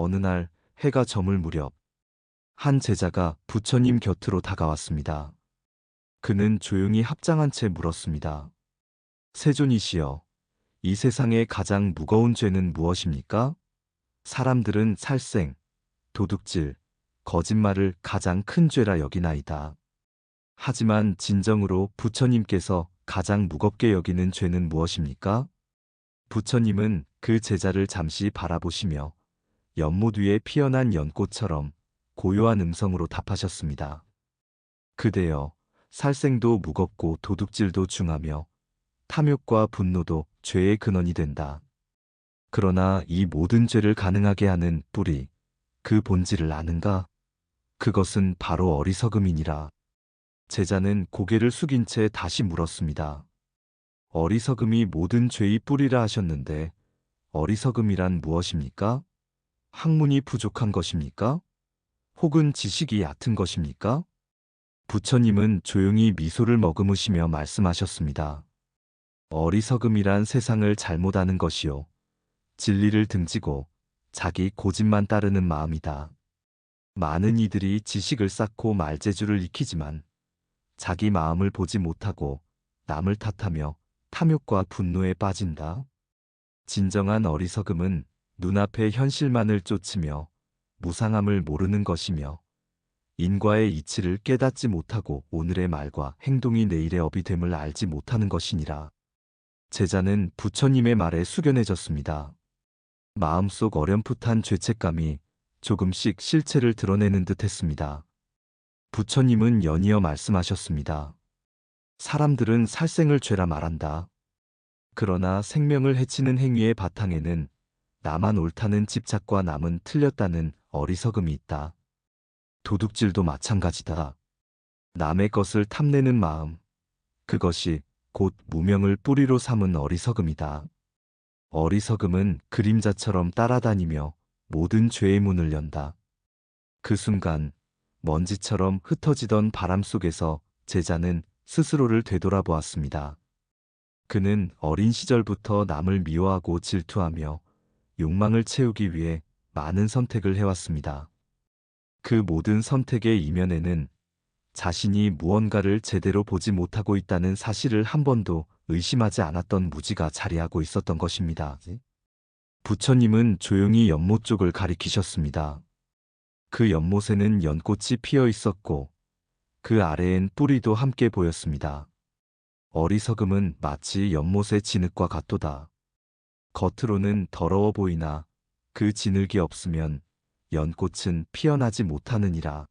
어느 날 해가 저물 무렵 한 제자가 부처님 곁으로 다가왔습니다. 그는 조용히 합장한 채 물었습니다. 세존이시여, 이 세상에 가장 무거운 죄는 무엇입니까? 사람들은 살생, 도둑질, 거짓말을 가장 큰 죄라 여기나이다. 하지만 진정으로 부처님께서 가장 무겁게 여기는 죄는 무엇입니까? 부처님은 그 제자를 잠시 바라보시며 연못 위에 피어난 연꽃처럼 고요한 음성으로 답하셨습니다. 그대여, 살생도 무겁고 도둑질도 중하며 탐욕과 분노도 죄의 근원이 된다. 그러나 이 모든 죄를 가능하게 하는 뿌리, 그 본질을 아는가? 그것은 바로 어리석음이니라. 제자는 고개를 숙인 채 다시 물었습니다. 어리석음이 모든 죄의 뿌리라 하셨는데 어리석음이란 무엇입니까? 학문이 부족한 것입니까? 혹은 지식이 얕은 것입니까? 부처님은 조용히 미소를 머금으시며 말씀하셨습니다. 어리석음이란 세상을 잘못 아는 것이요. 진리를 등지고 자기 고집만 따르는 마음이다. 많은 이들이 지식을 쌓고 말재주를 익히지만 자기 마음을 보지 못하고 남을 탓하며 탐욕과 분노에 빠진다. 진정한 어리석음은 눈앞의 현실만을 쫓으며 무상함을 모르는 것이며 인과의 이치를 깨닫지 못하고 오늘의 말과 행동이 내일의 업이 됨을 알지 못하는 것이니라. 제자는 부처님의 말에 숙연해졌습니다. 마음속 어렴풋한 죄책감이 조금씩 실체를 드러내는 듯 했습니다. 부처님은 연이어 말씀하셨습니다. 사람들은 살생을 죄라 말한다. 그러나 생명을 해치는 행위의 바탕에는 나만 옳다는 집착과 남은 틀렸다는 어리석음이 있다. 도둑질도 마찬가지다. 남의 것을 탐내는 마음, 그것이 곧 무명을 뿌리로 삼은 어리석음이다. 어리석음은 그림자처럼 따라다니며 모든 죄의 문을 연다. 그 순간 먼지처럼 흩어지던 바람 속에서 제자는 스스로를 되돌아보았습니다. 그는 어린 시절부터 남을 미워하고 질투하며 욕망을 채우기 위해 많은 선택을 해왔습니다. 그 모든 선택의 이면에는 자신이 무언가를 제대로 보지 못하고 있다는 사실을 한 번도 의심하지 않았던 무지가 자리하고 있었던 것입니다. 부처님은 조용히 연못 쪽을 가리키셨습니다. 그 연못에는 연꽃이 피어 있었고 그 아래엔 뿌리도 함께 보였습니다. 어리석음은 마치 연못의 진흙과 같도다. 겉으로는 더러워 보이나 그 진흙이 없으면 연꽃은 피어나지 못하느니라.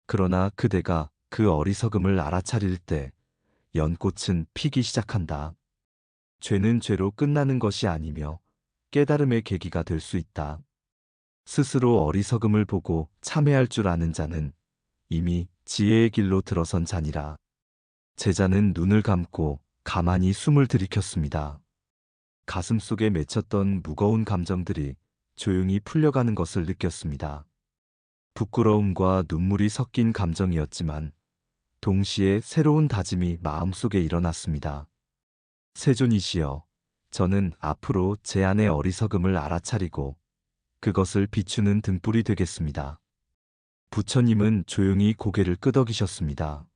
그러나 그대가 그 어리석음을 알아차릴 때 연꽃은 피기 시작한다. 죄는 죄로 끝나는 것이 아니며 깨달음의 계기가 될 수 있다. 스스로 어리석음을 보고 참회할 줄 아는 자는 이미 지혜의 길로 들어선 자니라. 제자는 눈을 감고 가만히 숨을 들이켰습니다. 가슴 속에 맺혔던 무거운 감정들이 조용히 풀려가는 것을 느꼈습니다. 부끄러움과 눈물이 섞인 감정이었지만 동시에 새로운 다짐이 마음속에 일어났습니다. 세존이시여, 저는 앞으로 제 안의 어리석음을 알아차리고 그것을 비추는 등불이 되겠습니다. 부처님은 조용히 고개를 끄덕이셨습니다.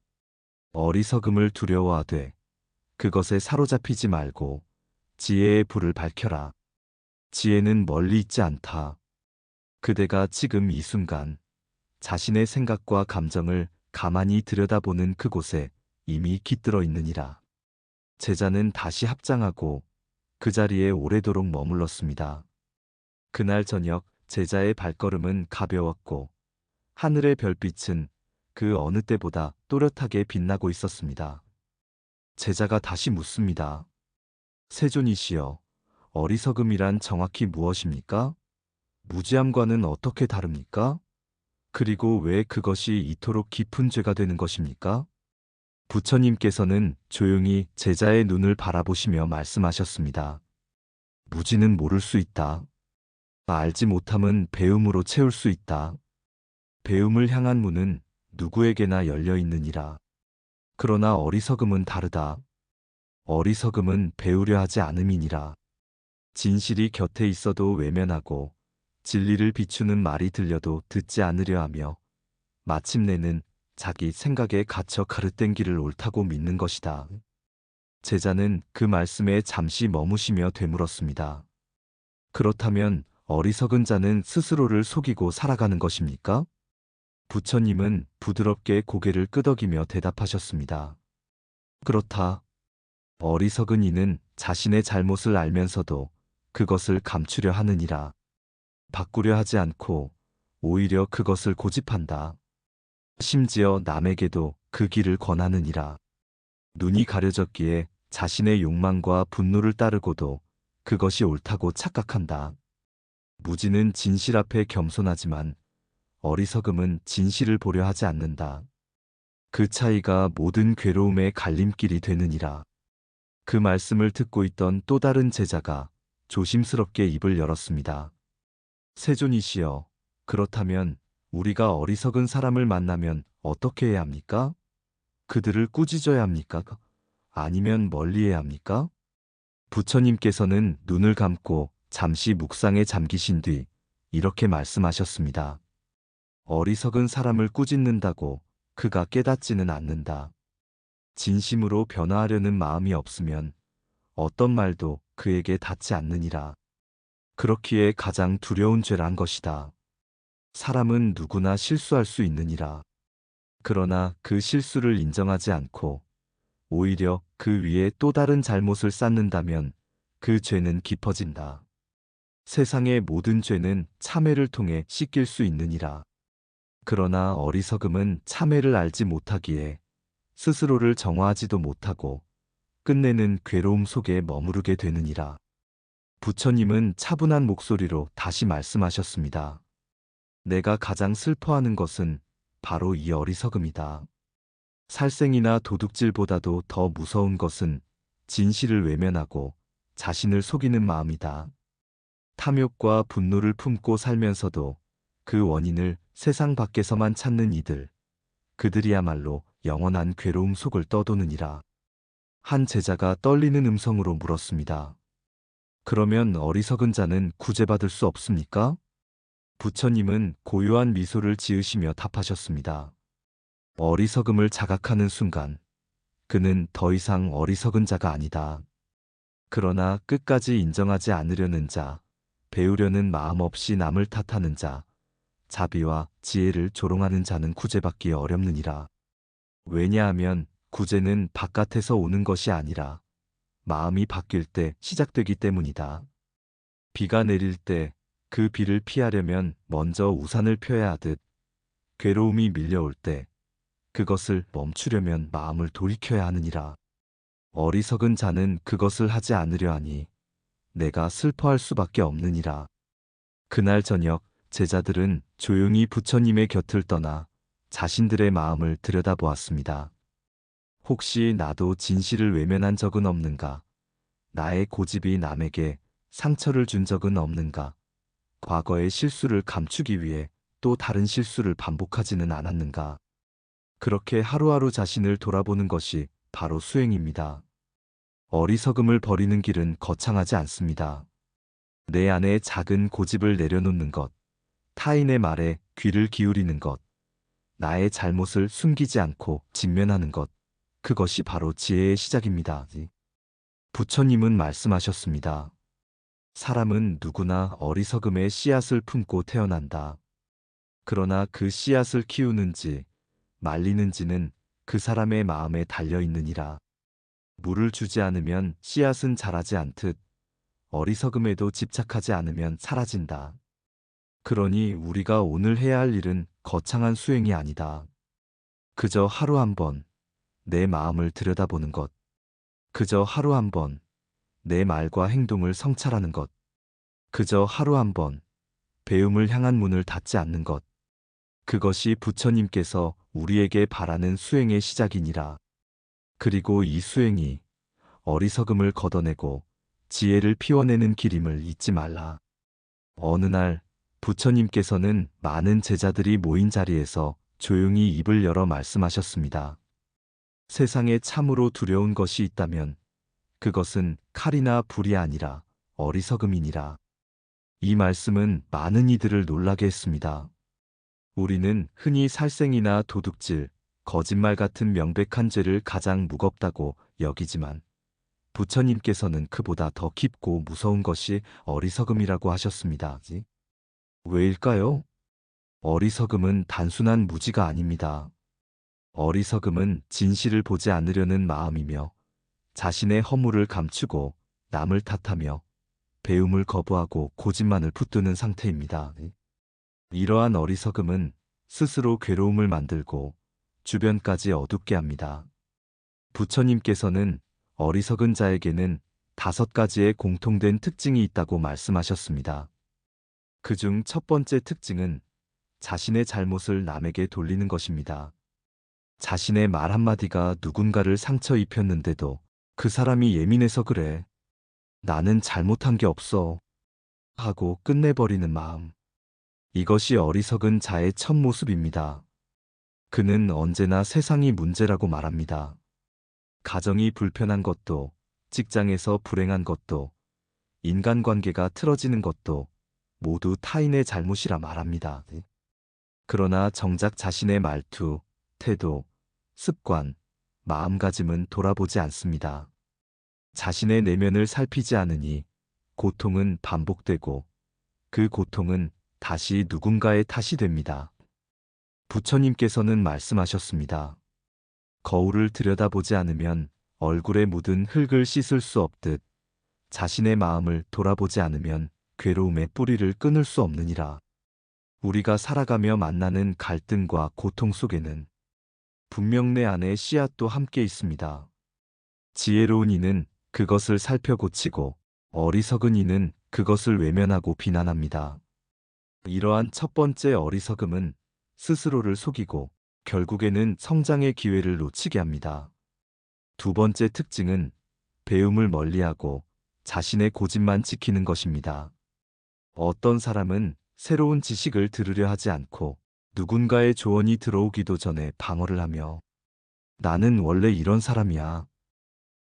어리석음을 두려워하되 그것에 사로잡히지 말고 지혜의 불을 밝혀라. 지혜는 멀리 있지 않다. 그대가 지금 이 순간 자신의 생각과 감정을 가만히 들여다보는 그곳에 이미 깃들어 있느니라. 제자는 다시 합장하고 그 자리에 오래도록 머물렀습니다. 그날 저녁 제자의 발걸음은 가벼웠고 하늘의 별빛은 그 어느 때보다 또렷하게 빛나고 있었습니다. 제자가 다시 묻습니다. 세존이시여, 어리석음이란 정확히 무엇입니까? 무지함과는 어떻게 다릅니까? 그리고 왜 그것이 이토록 깊은 죄가 되는 것입니까? 부처님께서는 조용히 제자의 눈을 바라보시며 말씀하셨습니다. 무지는 모를 수 있다. 알지 못함은 배움으로 채울 수 있다. 배움을 향한 문은 누구에게나 열려 있느니라. 그러나 어리석음은 다르다. 어리석음은 배우려 하지 않음이니라. 진실이 곁에 있어도 외면하고 진리를 비추는 말이 들려도 듣지 않으려 하며 마침내는 자기 생각에 갇혀 가르된 길을 옳다고 믿는 것이다. 제자는 그 말씀에 잠시 머무시며 되물었습니다. 그렇다면 어리석은 자는 스스로를 속이고 살아가는 것입니까? 부처님은 부드럽게 고개를 끄덕이며 대답하셨습니다. 그렇다. 어리석은 이는 자신의 잘못을 알면서도 그것을 감추려 하느니라. 바꾸려 하지 않고 오히려 그것을 고집한다. 심지어 남에게도 그 길을 권하느니라. 눈이 가려졌기에 자신의 욕망과 분노를 따르고도 그것이 옳다고 착각한다. 무지는 진실 앞에 겸손하지만 어리석음은 진실을 보려 하지 않는다. 그 차이가 모든 괴로움의 갈림길이 되느니라. 그 말씀을 듣고 있던 또 다른 제자가 조심스럽게 입을 열었습니다. 세존이시여, 그렇다면 우리가 어리석은 사람을 만나면 어떻게 해야 합니까? 그들을 꾸짖어야 합니까? 아니면 멀리해야 합니까? 부처님께서는 눈을 감고 잠시 묵상에 잠기신 뒤 이렇게 말씀하셨습니다. 어리석은 사람을 꾸짖는다고 그가 깨닫지는 않는다. 진심으로 변화하려는 마음이 없으면 어떤 말도 그에게 닿지 않느니라. 그렇기에 가장 두려운 죄란 것이다. 사람은 누구나 실수할 수 있느니라. 그러나 그 실수를 인정하지 않고 오히려 그 위에 또 다른 잘못을 쌓는다면 그 죄는 깊어진다. 세상의 모든 죄는 참회를 통해 씻길 수 있느니라. 그러나 어리석음은 참회를 알지 못하기에 스스로를 정화하지도 못하고 끝내는 괴로움 속에 머무르게 되느니라. 부처님은 차분한 목소리로 다시 말씀하셨습니다. 내가 가장 슬퍼하는 것은 바로 이 어리석음이다. 살생이나 도둑질보다도 더 무서운 것은 진실을 외면하고 자신을 속이는 마음이다. 탐욕과 분노를 품고 살면서도 그 원인을 세상 밖에서만 찾는 이들, 그들이야말로 영원한 괴로움 속을 떠도느니라. 한 제자가 떨리는 음성으로 물었습니다. 그러면 어리석은 자는 구제받을 수 없습니까? 부처님은 고요한 미소를 지으시며 답하셨습니다. 어리석음을 자각하는 순간, 그는 더 이상 어리석은 자가 아니다. 그러나 끝까지 인정하지 않으려는 자, 배우려는 마음 없이 남을 탓하는 자, 자비와 지혜를 조롱하는 자는 구제받기 어렵느니라. 왜냐하면 구제는 바깥에서 오는 것이 아니라 마음이 바뀔 때 시작되기 때문이다. 비가 내릴 때 그 비를 피하려면 먼저 우산을 펴야 하듯 괴로움이 밀려올 때 그것을 멈추려면 마음을 돌이켜야 하느니라. 어리석은 자는 그것을 하지 않으려 하니 내가 슬퍼할 수밖에 없느니라. 그날 저녁 제자들은 조용히 부처님의 곁을 떠나 자신들의 마음을 들여다보았습니다. 혹시 나도 진실을 외면한 적은 없는가? 나의 고집이 남에게 상처를 준 적은 없는가? 과거의 실수를 감추기 위해 또 다른 실수를 반복하지는 않았는가? 그렇게 하루하루 자신을 돌아보는 것이 바로 수행입니다. 어리석음을 버리는 길은 거창하지 않습니다. 내 안에 작은 고집을 내려놓는 것, 타인의 말에 귀를 기울이는 것, 나의 잘못을 숨기지 않고 직면하는 것, 그것이 바로 지혜의 시작입니다. 부처님은 말씀하셨습니다. 사람은 누구나 어리석음의 씨앗을 품고 태어난다. 그러나 그 씨앗을 키우는지 말리는지는 그 사람의 마음에 달려 있느니라. 물을 주지 않으면 씨앗은 자라지 않듯 어리석음에도 집착하지 않으면 사라진다. 그러니 우리가 오늘 해야 할 일은 거창한 수행이 아니다. 그저 하루 한 번 내 마음을 들여다보는 것. 그저 하루 한 번 내 말과 행동을 성찰하는 것. 그저 하루 한 번 배움을 향한 문을 닫지 않는 것. 그것이 부처님께서 우리에게 바라는 수행의 시작이니라. 그리고 이 수행이 어리석음을 걷어내고 지혜를 피워내는 길임을 잊지 말라. 어느 날 부처님께서는 많은 제자들이 모인 자리에서 조용히 입을 열어 말씀하셨습니다. 세상에 참으로 두려운 것이 있다면 그것은 칼이나 불이 아니라 어리석음이니라. 이 말씀은 많은 이들을 놀라게 했습니다. 우리는 흔히 살생이나 도둑질, 거짓말 같은 명백한 죄를 가장 무겁다고 여기지만 부처님께서는 그보다 더 깊고 무서운 것이 어리석음이라고 하셨습니다. 왜일까요? 어리석음은 단순한 무지가 아닙니다. 어리석음은 진실을 보지 않으려는 마음이며 자신의 허물을 감추고 남을 탓하며 배움을 거부하고 고집만을 붙드는 상태입니다. 이러한 어리석음은 스스로 괴로움을 만들고 주변까지 어둡게 합니다. 부처님께서는 어리석은 자에게는 5가지의 공통된 특징이 있다고 말씀하셨습니다. 그중 첫 번째 특징은 자신의 잘못을 남에게 돌리는 것입니다. 자신의 말 한마디가 누군가를 상처 입혔는데도 그 사람이 예민해서 그래. 나는 잘못한 게 없어. 하고 끝내버리는 마음. 이것이 어리석은 자의 첫 모습입니다. 그는 언제나 세상이 문제라고 말합니다. 가정이 불편한 것도, 직장에서 불행한 것도, 인간관계가 틀어지는 것도 모두 타인의 잘못이라 말합니다. 그러나 정작 자신의 말투, 태도, 습관, 마음가짐은 돌아보지 않습니다. 자신의 내면을 살피지 않으니 고통은 반복되고 그 고통은 다시 누군가의 탓이 됩니다. 부처님께서는 말씀하셨습니다. 거울을 들여다보지 않으면 얼굴에 묻은 흙을 씻을 수 없듯 자신의 마음을 돌아보지 않으면 괴로움의 뿌리를 끊을 수 없느니라. 우리가 살아가며 만나는 갈등과 고통 속에는 분명 내 안에 씨앗도 함께 있습니다. 지혜로운 이는 그것을 살펴 고치고 어리석은 이는 그것을 외면하고 비난합니다. 이러한 첫 번째 어리석음은 스스로를 속이고 결국에는 성장의 기회를 놓치게 합니다. 두 번째 특징은 배움을 멀리하고 자신의 고집만 지키는 것입니다. 어떤 사람은 새로운 지식을 들으려 하지 않고 누군가의 조언이 들어오기도 전에 방어를 하며 나는 원래 이런 사람이야.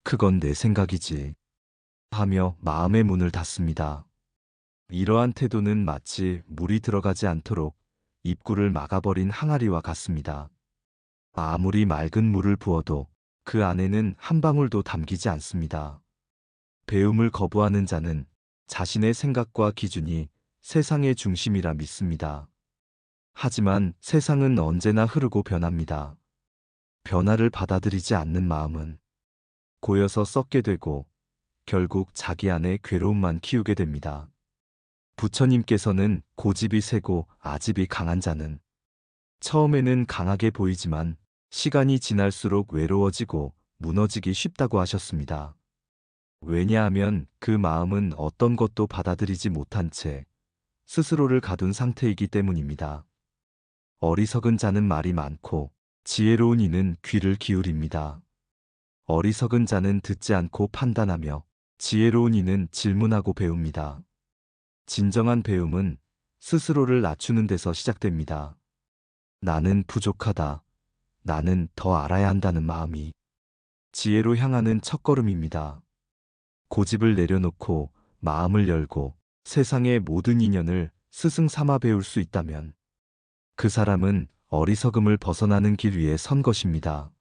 그건 내 생각이지. 하며 마음의 문을 닫습니다. 이러한 태도는 마치 물이 들어가지 않도록 입구를 막아버린 항아리와 같습니다. 아무리 맑은 물을 부어도 그 안에는 한 방울도 담기지 않습니다. 배움을 거부하는 자는 자신의 생각과 기준이 세상의 중심이라 믿습니다. 하지만 세상은 언제나 흐르고 변합니다. 변화를 받아들이지 않는 마음은 고여서 썩게 되고 결국 자기 안에 괴로움만 키우게 됩니다. 부처님께서는 고집이 세고 아집이 강한 자는 처음에는 강하게 보이지만 시간이 지날수록 외로워지고 무너지기 쉽다고 하셨습니다. 왜냐하면 그 마음은 어떤 것도 받아들이지 못한 채 스스로를 가둔 상태이기 때문입니다. 어리석은 자는 말이 많고 지혜로운 이는 귀를 기울입니다. 어리석은 자는 듣지 않고 판단하며 지혜로운 이는 질문하고 배웁니다. 진정한 배움은 스스로를 낮추는 데서 시작됩니다. 나는 부족하다. 나는 더 알아야 한다는 마음이 지혜로 향하는 첫걸음입니다. 고집을 내려놓고 마음을 열고 세상의 모든 인연을 스승 삼아 배울 수 있다면 그 사람은 어리석음을 벗어나는 길 위에 선 것입니다.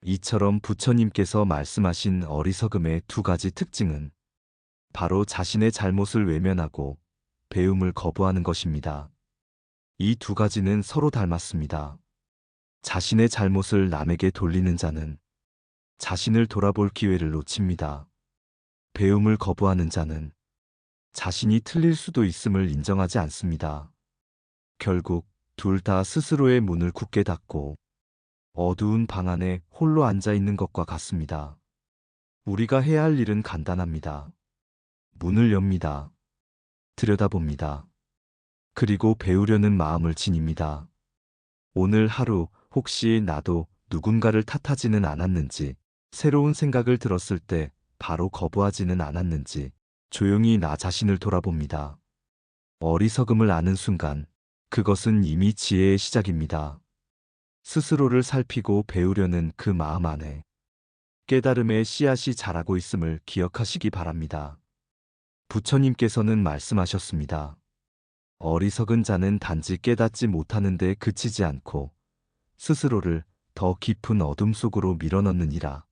이처럼 부처님께서 말씀하신 어리석음의 2가지 특징은 바로 자신의 잘못을 외면하고 배움을 거부하는 것입니다. 이 2가지는 서로 닮았습니다. 자신의 잘못을 남에게 돌리는 자는 자신을 돌아볼 기회를 놓칩니다. 배움을 거부하는 자는 자신이 틀릴 수도 있음을 인정하지 않습니다. 결국 둘 다 스스로의 문을 굳게 닫고 어두운 방 안에 홀로 앉아 있는 것과 같습니다. 우리가 해야 할 일은 간단합니다. 문을 엽니다. 들여다봅니다. 그리고 배우려는 마음을 지닙니다. 오늘 하루 혹시 나도 누군가를 탓하지는 않았는지, 새로운 생각을 들었을 때 바로 거부하지는 않았는지 조용히 나 자신을 돌아봅니다. 어리석음을 아는 순간 그것은 이미 지혜의 시작입니다. 스스로를 살피고 배우려는 그 마음 안에 깨달음의 씨앗이 자라고 있음을 기억하시기 바랍니다. 부처님께서는 말씀하셨습니다. 어리석은 자는 단지 깨닫지 못하는데 그치지 않고 스스로를 더 깊은 어둠 속으로 밀어넣느니라.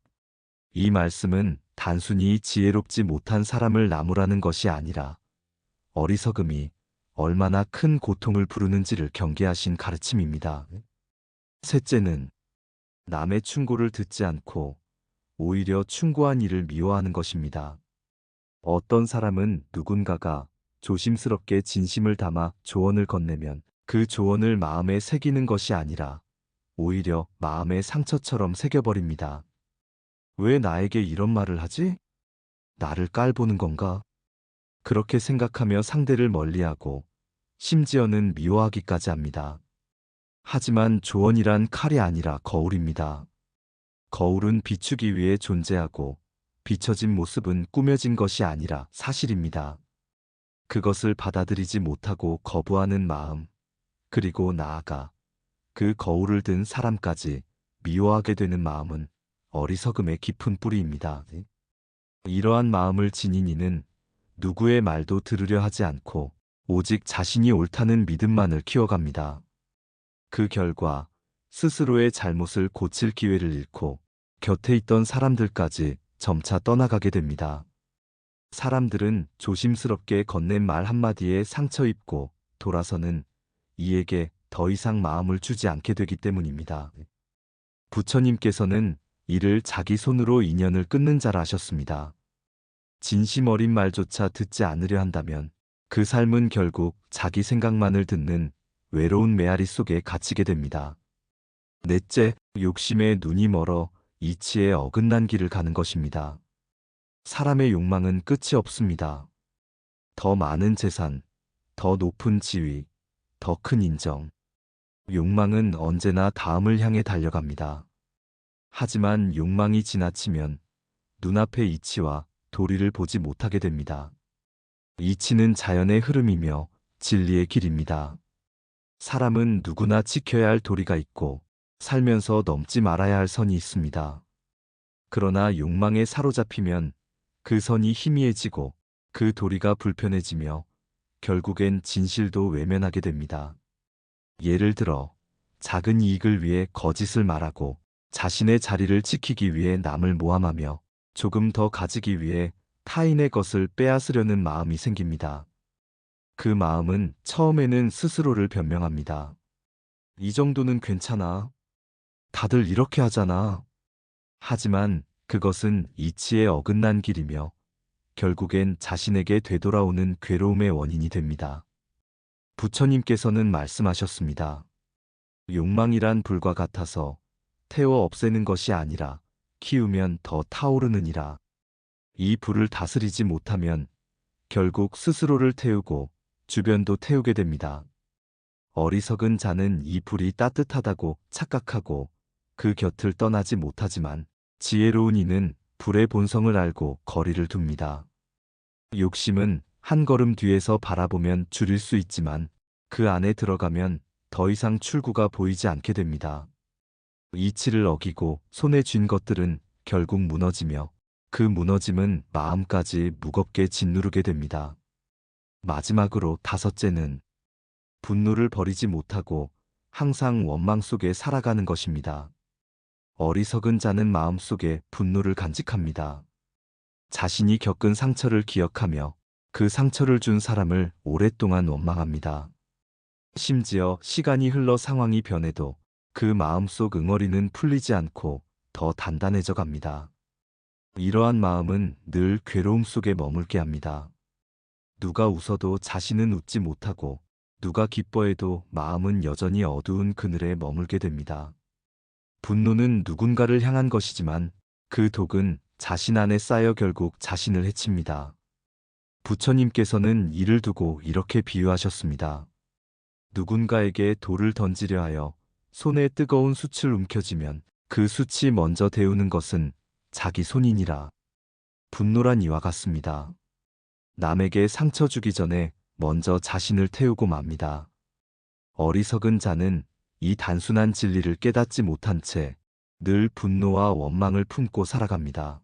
이 말씀은 단순히 지혜롭지 못한 사람을 나무라는 것이 아니라 어리석음이 얼마나 큰 고통을 부르는지를 경계하신 가르침입니다. 셋째는 남의 충고를 듣지 않고 오히려 충고한 이를 미워하는 것입니다. 어떤 사람은 누군가가 조심스럽게 진심을 담아 조언을 건네면 그 조언을 마음에 새기는 것이 아니라 오히려 마음의 상처처럼 새겨버립니다. 왜 나에게 이런 말을 하지? 나를 깔보는 건가? 그렇게 생각하며 상대를 멀리하고 심지어는 미워하기까지 합니다. 하지만 조언이란 칼이 아니라 거울입니다. 거울은 비추기 위해 존재하고 비춰진 모습은 꾸며진 것이 아니라 사실입니다. 그것을 받아들이지 못하고 거부하는 마음, 그리고 나아가 그 거울을 든 사람까지 미워하게 되는 마음은 어리석음의 깊은 뿌리입니다. 이러한 마음을 지닌 이는 누구의 말도 들으려 하지 않고 오직 자신이 옳다는 믿음만을 키워갑니다. 그 결과 스스로의 잘못을 고칠 기회를 잃고 곁에 있던 사람들까지 점차 떠나가게 됩니다. 사람들은 조심스럽게 건넨 말 한마디에 상처 입고 돌아서는 이에게 더 이상 마음을 주지 않게 되기 때문입니다. 부처님께서는 이를 자기 손으로 인연을 끊는 자라 하셨습니다. 진심 어린 말조차 듣지 않으려 한다면 그 삶은 결국 자기 생각만을 듣는 외로운 메아리 속에 갇히게 됩니다. 넷째, 욕심에 눈이 멀어 이치에 어긋난 길을 가는 것입니다. 사람의 욕망은 끝이 없습니다. 더 많은 재산, 더 높은 지위, 더 큰 인정. 욕망은 언제나 다음을 향해 달려갑니다. 하지만 욕망이 지나치면 눈앞의 이치와 도리를 보지 못하게 됩니다. 이치는 자연의 흐름이며 진리의 길입니다. 사람은 누구나 지켜야 할 도리가 있고 살면서 넘지 말아야 할 선이 있습니다. 그러나 욕망에 사로잡히면 그 선이 희미해지고 그 도리가 불편해지며 결국엔 진실도 외면하게 됩니다. 예를 들어 작은 이익을 위해 거짓을 말하고 자신의 자리를 지키기 위해 남을 모함하며 조금 더 가지기 위해 타인의 것을 빼앗으려는 마음이 생깁니다. 그 마음은 처음에는 스스로를 변명합니다. 이 정도는 괜찮아. 다들 이렇게 하잖아. 하지만 그것은 이치에 어긋난 길이며 결국엔 자신에게 되돌아오는 괴로움의 원인이 됩니다. 부처님께서는 말씀하셨습니다. 욕망이란 불과 같아서 태워 없애는 것이 아니라 키우면 더 타오르느니라. 이 불을 다스리지 못하면 결국 스스로를 태우고 주변도 태우게 됩니다. 어리석은 자는 이 불이 따뜻하다고 착각하고 그 곁을 떠나지 못하지만 지혜로운 이는 불의 본성을 알고 거리를 둡니다. 욕심은 한 걸음 뒤에서 바라보면 줄일 수 있지만 그 안에 들어가면 더 이상 출구가 보이지 않게 됩니다. 이치를 어기고 손에 쥔 것들은 결국 무너지며 그 무너짐은 마음까지 무겁게 짓누르게 됩니다. 마지막으로 다섯째는 분노를 버리지 못하고 항상 원망 속에 살아가는 것입니다. 어리석은 자는 마음속에 분노를 간직합니다. 자신이 겪은 상처를 기억하며 그 상처를 준 사람을 오랫동안 원망합니다. 심지어 시간이 흘러 상황이 변해도 그 마음속 응어리는 풀리지 않고 더 단단해져 갑니다. 이러한 마음은 늘 괴로움 속에 머물게 합니다. 누가 웃어도 자신은 웃지 못하고 누가 기뻐해도 마음은 여전히 어두운 그늘에 머물게 됩니다. 분노는 누군가를 향한 것이지만 그 독은 자신 안에 쌓여 결국 자신을 해칩니다. 부처님께서는 이를 두고 이렇게 비유하셨습니다. 누군가에게 돌을 던지려 하여 손에 뜨거운 숯을 움켜쥐면 그 숯이 먼저 데우는 것은 자기 손이니라. 분노란 이와 같습니다. 남에게 상처 주기 전에 먼저 자신을 태우고 맙니다. 어리석은 자는 이 단순한 진리를 깨닫지 못한 채 늘 분노와 원망을 품고 살아갑니다.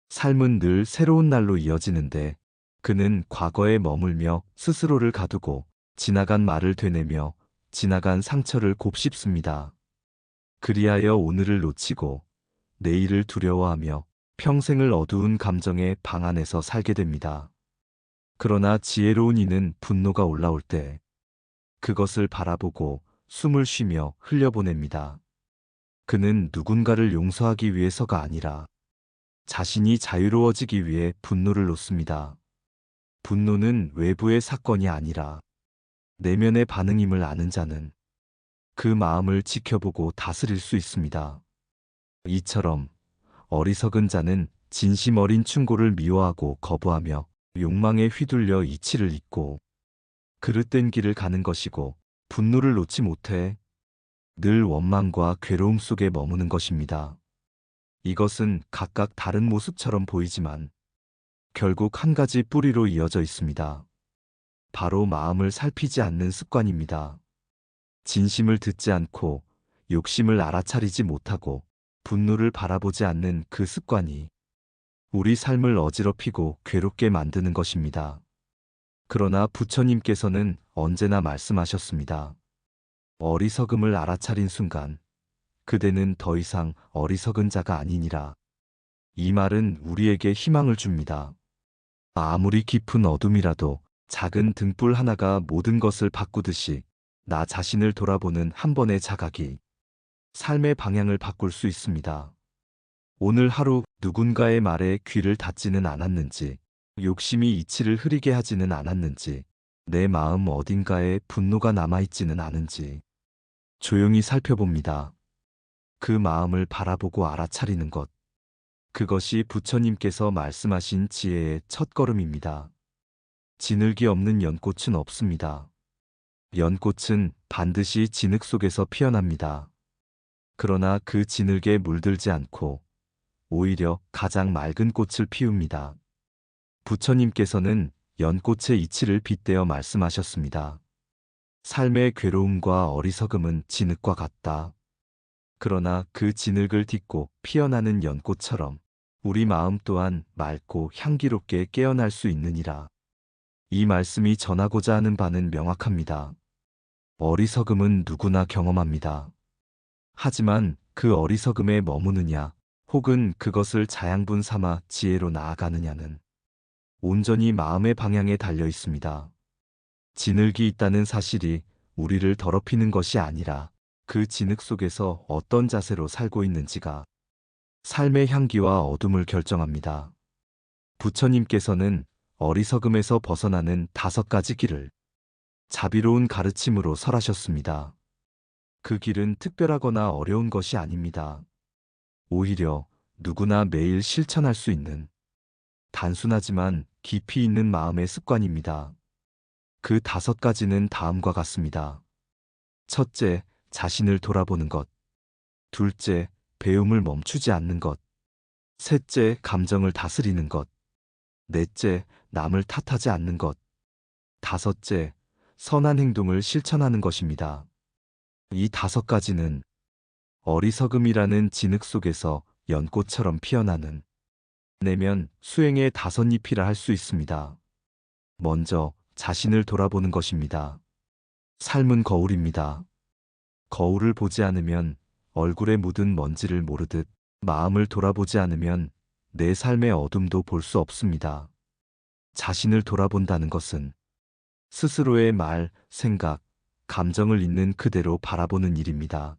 삶은 늘 새로운 날로 이어지는데 그는 과거에 머물며 스스로를 가두고 지나간 말을 되뇌며 지나간 상처를 곱씹습니다. 그리하여 오늘을 놓치고 내일을 두려워하며 평생을 어두운 감정의 방 안에서 살게 됩니다. 그러나 지혜로운 이는 분노가 올라올 때 그것을 바라보고 숨을 쉬며 흘려보냅니다. 그는 누군가를 용서하기 위해서가 아니라 자신이 자유로워지기 위해 분노를 놓습니다. 분노는 외부의 사건이 아니라 내면의 반응임을 아는 자는 그 마음을 지켜보고 다스릴 수 있습니다. 이처럼 어리석은 자는 진심 어린 충고를 미워하고 거부하며 욕망에 휘둘려 이치를 잇고 그릇된 길을 가는 것이고, 분노를 놓지 못해 늘 원망과 괴로움 속에 머무는 것입니다. 이것은 각각 다른 모습처럼 보이지만 결국 한 가지 뿌리로 이어져 있습니다. 바로 마음을 살피지 않는 습관입니다. 진심을 듣지 않고 욕심을 알아차리지 못하고 분노를 바라보지 않는 그 습관이 우리 삶을 어지럽히고 괴롭게 만드는 것입니다. 그러나 부처님께서는 언제나 말씀하셨습니다. 어리석음을 알아차린 순간 그대는 더 이상 어리석은 자가 아니니라. 이 말은 우리에게 희망을 줍니다. 아무리 깊은 어둠이라도 작은 등불 하나가 모든 것을 바꾸듯이 나 자신을 돌아보는 한 번의 자각이 삶의 방향을 바꿀 수 있습니다. 오늘 하루 누군가의 말에 귀를 닫지는 않았는지, 욕심이 이치를 흐리게 하지는 않았는지, 내 마음 어딘가에 분노가 남아있지는 않은지 조용히 살펴봅니다. 그 마음을 바라보고 알아차리는 것, 그것이 부처님께서 말씀하신 지혜의 첫걸음입니다. 진흙이 없는 연꽃은 없습니다. 연꽃은 반드시 진흙 속에서 피어납니다. 그러나 그 진흙에 물들지 않고 오히려 가장 맑은 꽃을 피웁니다. 부처님께서는 연꽃의 이치를 빗대어 말씀하셨습니다. 삶의 괴로움과 어리석음은 진흙과 같다. 그러나 그 진흙을 딛고 피어나는 연꽃처럼 우리 마음 또한 맑고 향기롭게 깨어날 수 있느니라. 이 말씀이 전하고자 하는 바는 명확합니다. 어리석음은 누구나 경험합니다. 하지만 그 어리석음에 머무느냐, 혹은 그것을 자양분 삼아 지혜로 나아가느냐는 온전히 마음의 방향에 달려 있습니다. 진흙이 있다는 사실이 우리를 더럽히는 것이 아니라 그 진흙 속에서 어떤 자세로 살고 있는지가 삶의 향기와 어둠을 결정합니다. 부처님께서는 어리석음에서 벗어나는 5가지 길을 자비로운 가르침으로 설하셨습니다. 그 길은 특별하거나 어려운 것이 아닙니다. 오히려 누구나 매일 실천할 수 있는 단순하지만 깊이 있는 마음의 습관입니다. 그 5가지는 다음과 같습니다. 첫째, 자신을 돌아보는 것. 둘째, 배움을 멈추지 않는 것. 셋째, 감정을 다스리는 것. 넷째, 남을 탓하지 않는 것. 다섯째, 선한 행동을 실천하는 것입니다. 이 5가지는 어리석음이라는 진흙 속에서 연꽃처럼 피어나는 내면 수행의 5잎이라 할 수 있습니다. 먼저 자신을 돌아보는 것입니다. 삶은 거울입니다. 거울을 보지 않으면 얼굴에 묻은 먼지를 모르듯 마음을 돌아보지 않으면 내 삶의 어둠도 볼 수 없습니다. 자신을 돌아본다는 것은 스스로의 말, 생각, 감정을 있는 그대로 바라보는 일입니다.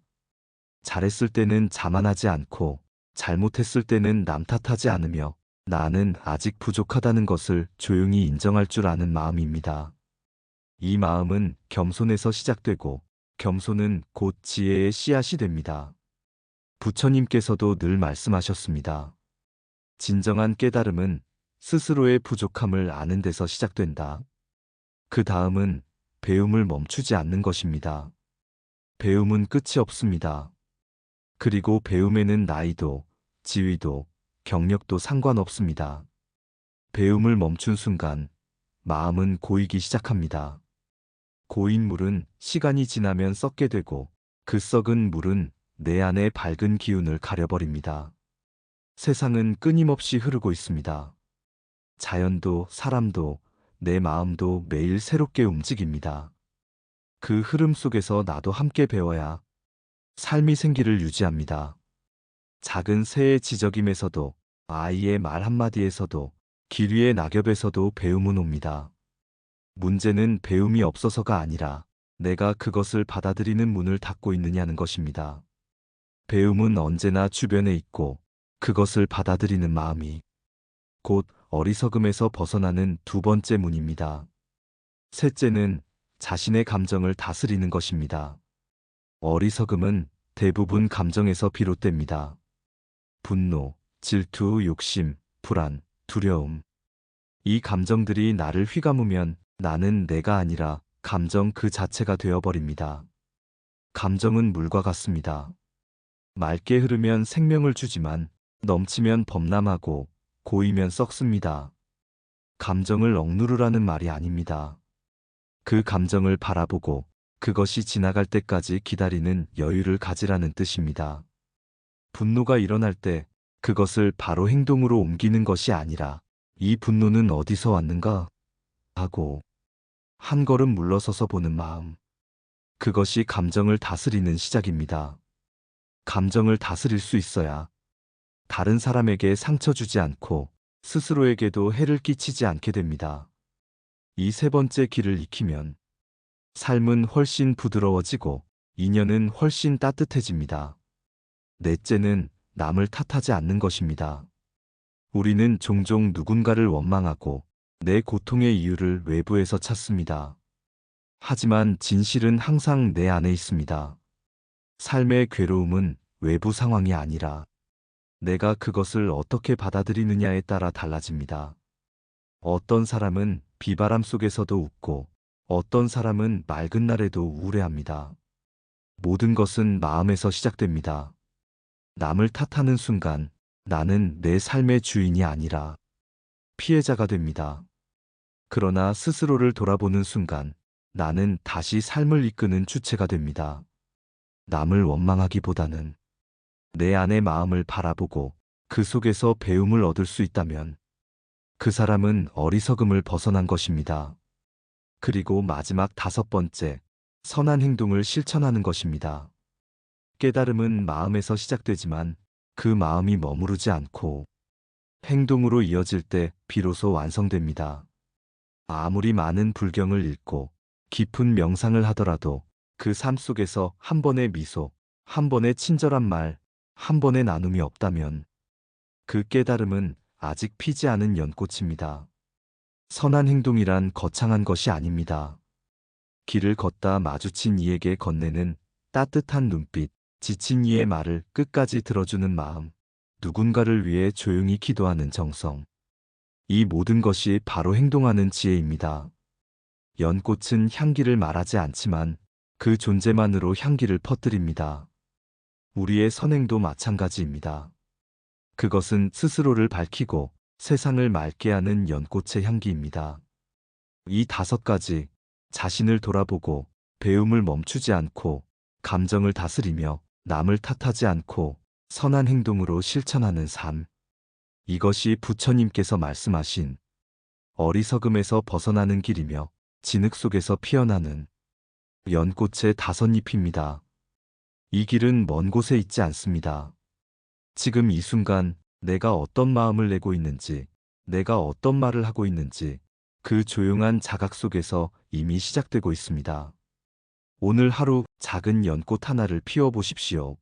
잘했을 때는 자만하지 않고 잘못했을 때는 남 탓하지 않으며 나는 아직 부족하다는 것을 조용히 인정할 줄 아는 마음입니다. 이 마음은 겸손에서 시작되고 겸손은 곧 지혜의 씨앗이 됩니다. 부처님께서도 늘 말씀하셨습니다. 진정한 깨달음은 스스로의 부족함을 아는 데서 시작된다. 그 다음은 배움을 멈추지 않는 것입니다. 배움은 끝이 없습니다. 그리고 배움에는 나이도, 지위도, 경력도 상관없습니다. 배움을 멈춘 순간 마음은 고이기 시작합니다. 고인 물은 시간이 지나면 썩게 되고 그 썩은 물은 내 안의 밝은 기운을 가려버립니다. 세상은 끊임없이 흐르고 있습니다. 자연도 사람도 내 마음도 매일 새롭게 움직입니다. 그 흐름 속에서 나도 함께 배워야 삶이 생기를 유지합니다. 작은 새의 지저김에서도 아이의 말 한마디에서도 길 위의 낙엽에서도 배움은 옵니다. 문제는 배움이 없어서가 아니라 내가 그것을 받아들이는 문을 닫고 있느냐는 것입니다. 배움은 언제나 주변에 있고 그것을 받아들이는 마음이 곧 어리석음에서 벗어나는 두 번째 문입니다. 셋째는 자신의 감정을 다스리는 것입니다. 어리석음은 대부분 감정에서 비롯됩니다. 분노, 질투, 욕심, 불안, 두려움. 이 감정들이 나를 휘감으면 나는 내가 아니라 감정 그 자체가 되어버립니다. 감정은 물과 같습니다. 맑게 흐르면 생명을 주지만 넘치면 범람하고 고이면 썩습니다. 감정을 억누르라는 말이 아닙니다. 그 감정을 바라보고 그것이 지나갈 때까지 기다리는 여유를 가지라는 뜻입니다. 분노가 일어날 때 그것을 바로 행동으로 옮기는 것이 아니라 이 분노는 어디서 왔는가 하고 한 걸음 물러서서 보는 마음. 그것이 감정을 다스리는 시작입니다. 감정을 다스릴 수 있어야 다른 사람에게 상처 주지 않고 스스로에게도 해를 끼치지 않게 됩니다. 이 세 번째 길을 익히면 삶은 훨씬 부드러워지고 인연은 훨씬 따뜻해집니다. 넷째는 남을 탓하지 않는 것입니다. 우리는 종종 누군가를 원망하고 내 고통의 이유를 외부에서 찾습니다. 하지만 진실은 항상 내 안에 있습니다. 삶의 괴로움은 외부 상황이 아니라 내가 그것을 어떻게 받아들이느냐에 따라 달라집니다. 어떤 사람은 비바람 속에서도 웃고 어떤 사람은 맑은 날에도 우울해합니다. 모든 것은 마음에서 시작됩니다. 남을 탓하는 순간 나는 내 삶의 주인이 아니라 피해자가 됩니다. 그러나 스스로를 돌아보는 순간 나는 다시 삶을 이끄는 주체가 됩니다. 남을 원망하기보다는 내 안의 마음을 바라보고 그 속에서 배움을 얻을 수 있다면 그 사람은 어리석음을 벗어난 것입니다. 그리고 마지막 다섯 번째, 선한 행동을 실천하는 것입니다. 깨달음은 마음에서 시작되지만 그 마음이 머무르지 않고 행동으로 이어질 때 비로소 완성됩니다. 아무리 많은 불경을 읽고 깊은 명상을 하더라도 그 삶 속에서 한 번의 미소, 한 번의 친절한 말, 한 번의 나눔이 없다면 그 깨달음은 아직 피지 않은 연꽃입니다. 선한 행동이란 거창한 것이 아닙니다. 길을 걷다 마주친 이에게 건네는 따뜻한 눈빛, 지친 이의 말을 끝까지 들어주는 마음, 누군가를 위해 조용히 기도하는 정성. 이 모든 것이 바로 행동하는 지혜입니다. 연꽃은 향기를 말하지 않지만 그 존재만으로 향기를 퍼뜨립니다. 우리의 선행도 마찬가지입니다. 그것은 스스로를 밝히고 세상을 맑게 하는 연꽃의 향기입니다. 이 다섯 가지, 자신을 돌아보고 배움을 멈추지 않고 감정을 다스리며 남을 탓하지 않고 선한 행동으로 실천하는 삶. 이것이 부처님께서 말씀하신 어리석음에서 벗어나는 길이며 진흙 속에서 피어나는 연꽃의 다섯 잎입니다. 이 길은 먼 곳에 있지 않습니다. 지금 이 순간 내가 어떤 마음을 내고 있는지, 내가 어떤 말을 하고 있는지 그 조용한 자각 속에서 이미 시작되고 있습니다. 오늘 하루 작은 연꽃 하나를 피워보십시오.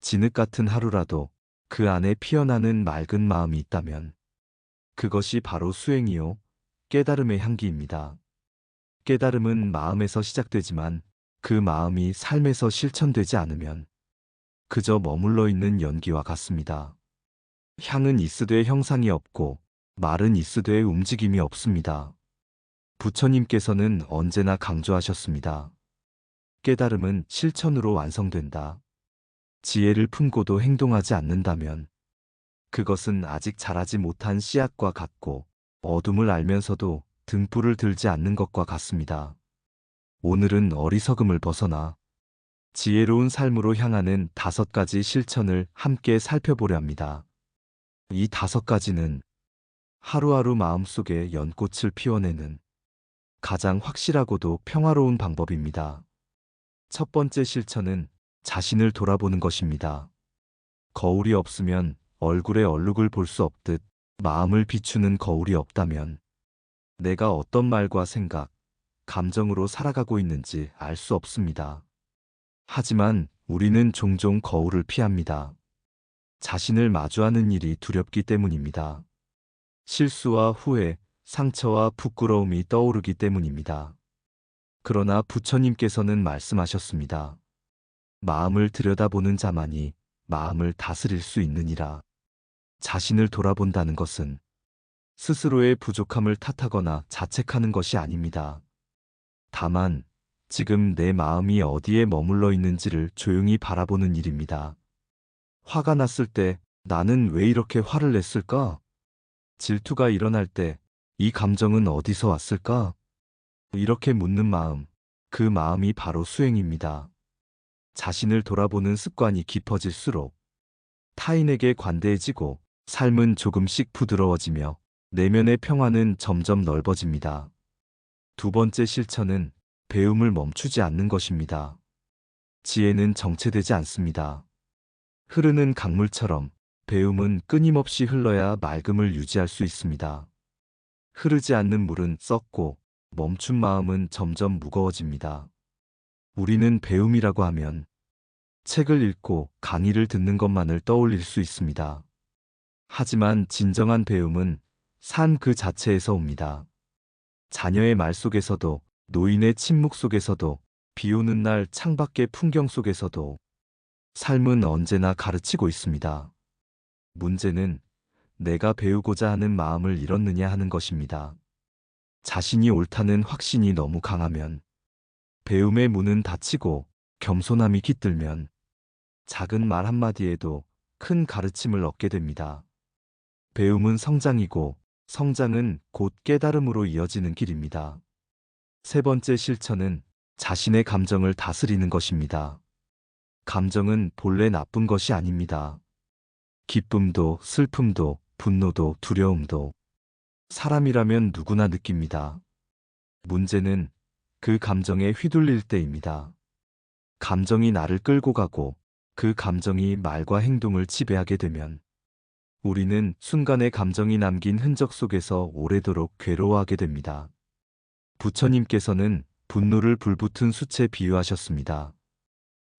진흙 같은 하루라도 그 안에 피어나는 맑은 마음이 있다면 그것이 바로 수행이요, 깨달음의 향기입니다. 깨달음은 마음에서 시작되지만 그 마음이 삶에서 실천되지 않으면 그저 머물러 있는 연기와 같습니다. 향은 있으되 형상이 없고 말은 있으되 움직임이 없습니다. 부처님께서는 언제나 강조하셨습니다. 깨달음은 실천으로 완성된다. 지혜를 품고도 행동하지 않는다면 그것은 아직 자라지 못한 씨앗과 같고 어둠을 알면서도 등불을 들지 않는 것과 같습니다. 오늘은 어리석음을 벗어나 지혜로운 삶으로 향하는 다섯 가지 실천을 함께 살펴보려 합니다. 이 다섯 가지는 하루하루 마음속에 연꽃을 피워내는 가장 확실하고도 평화로운 방법입니다. 첫 번째 실천은 자신을 돌아보는 것입니다. 거울이 없으면 얼굴의 얼룩을 볼 수 없듯 마음을 비추는 거울이 없다면 내가 어떤 말과 생각, 감정으로 살아가고 있는지 알 수 없습니다. 하지만 우리는 종종 거울을 피합니다. 자신을 마주하는 일이 두렵기 때문입니다. 실수와 후회, 상처와 부끄러움이 떠오르기 때문입니다. 그러나 부처님께서는 말씀하셨습니다. 마음을 들여다보는 자만이 마음을 다스릴 수 있느니라. 자신을 돌아본다는 것은 스스로의 부족함을 탓하거나 자책하는 것이 아닙니다. 다만 지금 내 마음이 어디에 머물러 있는지를 조용히 바라보는 일입니다. 화가 났을 때 나는 왜 이렇게 화를 냈을까? 질투가 일어날 때 이 감정은 어디서 왔을까? 이렇게 묻는 마음, 그 마음이 바로 수행입니다. 자신을 돌아보는 습관이 깊어질수록 타인에게 관대해지고 삶은 조금씩 부드러워지며 내면의 평화는 점점 넓어집니다. 두 번째 실천은 배움을 멈추지 않는 것입니다. 지혜는 정체되지 않습니다. 흐르는 강물처럼 배움은 끊임없이 흘러야 맑음을 유지할 수 있습니다. 흐르지 않는 물은 썩고 멈춘 마음은 점점 무거워집니다. 우리는 배움이라고 하면 책을 읽고 강의를 듣는 것만을 떠올릴 수 있습니다. 하지만 진정한 배움은 삶 그 자체에서 옵니다. 자녀의 말 속에서도, 노인의 침묵 속에서도, 비 오는 날 창밖의 풍경 속에서도 삶은 언제나 가르치고 있습니다. 문제는 내가 배우고자 하는 마음을 잃었느냐 하는 것입니다. 자신이 옳다는 확신이 너무 강하면, 배움의 문은 닫히고 겸손함이 깃들면 작은 말 한마디에도 큰 가르침을 얻게 됩니다. 배움은 성장이고 성장은 곧 깨달음으로 이어지는 길입니다. 세 번째 실천은 자신의 감정을 다스리는 것입니다. 감정은 본래 나쁜 것이 아닙니다. 기쁨도 슬픔도 분노도 두려움도 사람이라면 누구나 느낍니다. 문제는 그 감정에 휘둘릴 때입니다. 감정이 나를 끌고 가고 그 감정이 말과 행동을 지배하게 되면 우리는 순간의 감정이 남긴 흔적 속에서 오래도록 괴로워하게 됩니다. 부처님께서는 분노를 불붙은 숯에 비유하셨습니다.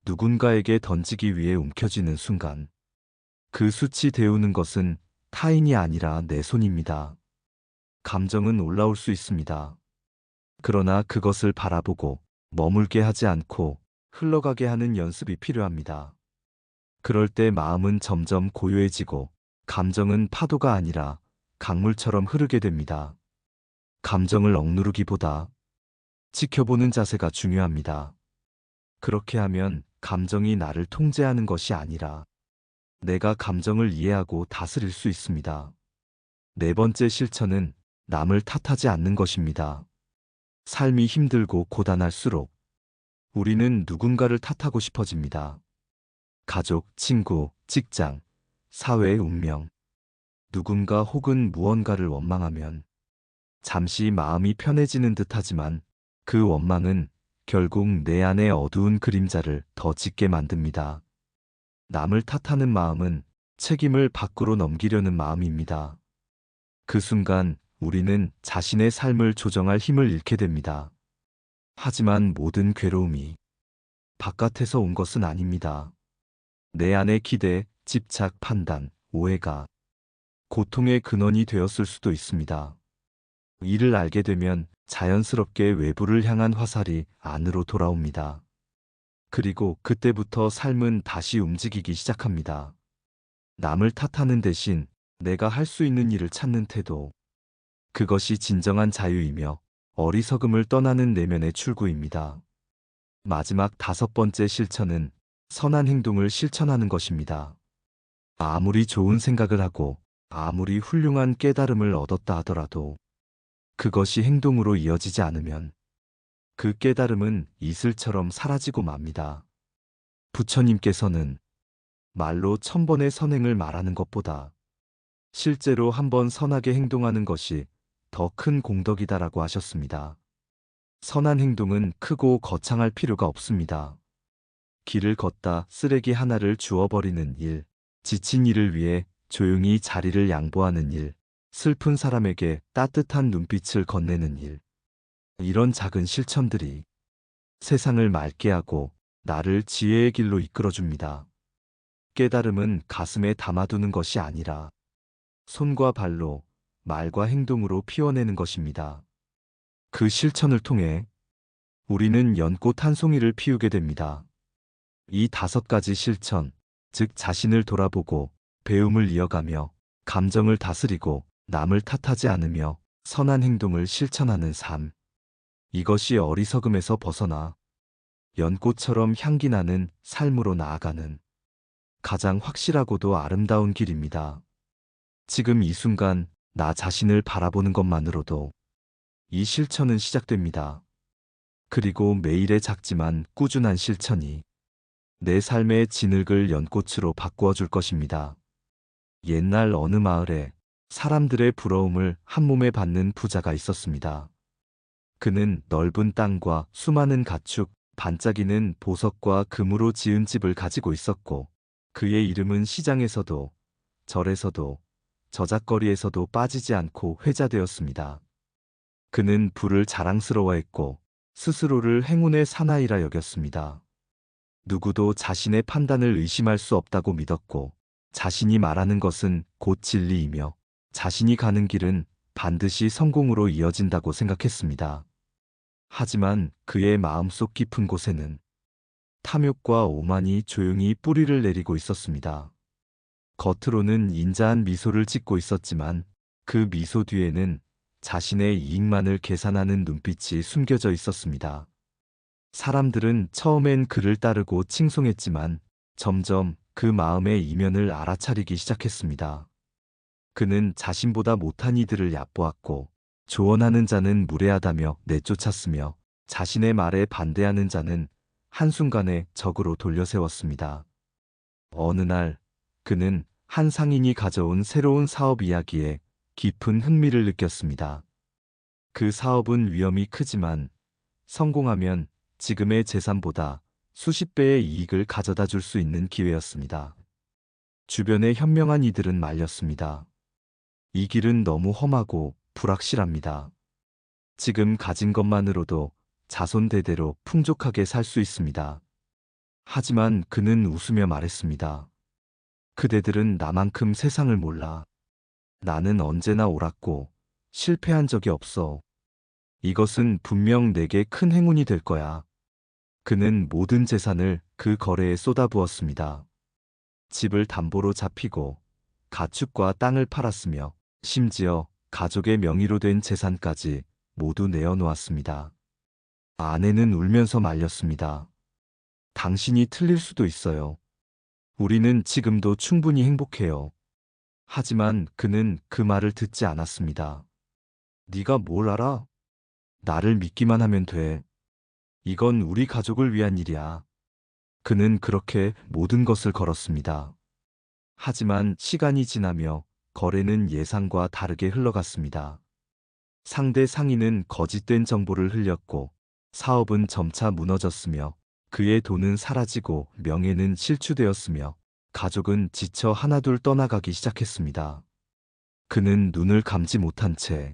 누군가에게 던지기 위해 움켜쥐는 순간 그 숯이 데우는 것은 타인이 아니라 내 손입니다. 감정은 올라올 수 있습니다. 그러나 그것을 바라보고 머물게 하지 않고 흘러가게 하는 연습이 필요합니다. 그럴 때 마음은 점점 고요해지고 감정은 파도가 아니라 강물처럼 흐르게 됩니다. 감정을 억누르기보다 지켜보는 자세가 중요합니다. 그렇게 하면 감정이 나를 통제하는 것이 아니라 내가 감정을 이해하고 다스릴 수 있습니다. 네 번째 실천은 남을 탓하지 않는 것입니다. 삶이 힘들고 고단할수록 우리는 누군가를 탓하고 싶어집니다. 가족, 친구, 직장, 사회의 운명, 누군가 혹은 무언가를 원망하면 잠시 마음이 편해지는 듯하지만 그 원망은 결국 내 안의 어두운 그림자를 더 짙게 만듭니다. 남을 탓하는 마음은 책임을 밖으로 넘기려는 마음입니다. 그 순간 우리는 자신의 삶을 조정할 힘을 잃게 됩니다. 하지만 모든 괴로움이 바깥에서 온 것은 아닙니다. 내 안의 기대, 집착, 판단, 오해가 고통의 근원이 되었을 수도 있습니다. 이를 알게 되면 자연스럽게 외부를 향한 화살이 안으로 돌아옵니다. 그리고 그때부터 삶은 다시 움직이기 시작합니다. 남을 탓하는 대신 내가 할 수 있는 일을 찾는 태도. 그것이 진정한 자유이며 어리석음을 떠나는 내면의 출구입니다. 마지막 다섯 번째 실천은 선한 행동을 실천하는 것입니다. 아무리 좋은 생각을 하고 아무리 훌륭한 깨달음을 얻었다 하더라도 그것이 행동으로 이어지지 않으면 그 깨달음은 이슬처럼 사라지고 맙니다. 부처님께서는 말로 1000번의 선행을 말하는 것보다 실제로 한번 선하게 행동하는 것이 더 큰 공덕이다라고 하셨습니다. 선한 행동은 크고 거창할 필요가 없습니다. 길을 걷다 쓰레기 하나를 주워버리는 일, 지친 이를 위해 조용히 자리를 양보하는 일, 슬픈 사람에게 따뜻한 눈빛을 건네는 일. 이런 작은 실천들이 세상을 맑게 하고 나를 지혜의 길로 이끌어줍니다. 깨달음은 가슴에 담아두는 것이 아니라 손과 발로, 말과 행동으로 피워내는 것입니다. 그 실천을 통해 우리는 연꽃 한 송이를 피우게 됩니다. 이 5가지 실천, 즉 자신을 돌아보고 배움을 이어가며 감정을 다스리고 남을 탓하지 않으며 선한 행동을 실천하는 삶. 이것이 어리석음에서 벗어나 연꽃처럼 향기 나는 삶으로 나아가는 가장 확실하고도 아름다운 길입니다. 지금 이 순간 나 자신을 바라보는 것만으로도 이 실천은 시작됩니다. 그리고 매일의 작지만 꾸준한 실천이 내 삶의 진흙을 연꽃으로 바꾸어 줄 것입니다. 옛날 어느 마을에 사람들의 부러움을 한몸에 받는 부자가 있었습니다. 그는 넓은 땅과 수많은 가축, 반짝이는 보석과 금으로 지은 집을 가지고 있었고, 그의 이름은 시장에서도 절에서도 저작거리에서도 빠지지 않고 회자되었습니다. 그는 부를 자랑스러워했고 스스로를 행운의 사나이라 여겼습니다. 누구도 자신의 판단을 의심할 수 없다고 믿었고, 자신이 말하는 것은 곧 진리이며 자신이 가는 길은 반드시 성공으로 이어진다고 생각했습니다. 하지만 그의 마음속 깊은 곳에는 탐욕과 오만이 조용히 뿌리를 내리고 있었습니다. 겉으로는 인자한 미소를 짓고 있었지만 그 미소 뒤에는 자신의 이익만을 계산하는 눈빛이 숨겨져 있었습니다. 사람들은 처음엔 그를 따르고 칭송했지만 점점 그 마음의 이면을 알아차리기 시작했습니다. 그는 자신보다 못한 이들을 얕보았고, 조언하는 자는 무례하다며 내쫓았으며 자신의 말에 반대하는 자는 한순간에 적으로 돌려세웠습니다. 어느 날 그는 한 상인이 가져온 새로운 사업 이야기에 깊은 흥미를 느꼈습니다. 그 사업은 위험이 크지만 성공하면 지금의 재산보다 수십 배의 이익을 가져다 줄 수 있는 기회였습니다. 주변의 현명한 이들은 말렸습니다. 이 길은 너무 험하고 불확실합니다. 지금 가진 것만으로도 자손 대대로 풍족하게 살 수 있습니다. 하지만 그는 웃으며 말했습니다. 그대들은 나만큼 세상을 몰라. 나는 언제나 옳았고 실패한 적이 없어. 이것은 분명 내게 큰 행운이 될 거야. 그는 모든 재산을 그 거래에 쏟아부었습니다. 집을 담보로 잡히고 가축과 땅을 팔았으며 심지어 가족의 명의로 된 재산까지 모두 내어놓았습니다. 아내는 울면서 말렸습니다. 당신이 틀릴 수도 있어요. 우리는 지금도 충분히 행복해요. 하지만 그는 그 말을 듣지 않았습니다. 네가 뭘 알아? 나를 믿기만 하면 돼. 이건 우리 가족을 위한 일이야. 그는 그렇게 모든 것을 걸었습니다. 하지만 시간이 지나며 거래는 예상과 다르게 흘러갔습니다. 상대 상인은 거짓된 정보를 흘렸고 사업은 점차 무너졌으며 그의 돈은 사라지고 명예는 실추되었으며 가족은 지쳐 하나둘 떠나가기 시작했습니다. 그는 눈을 감지 못한 채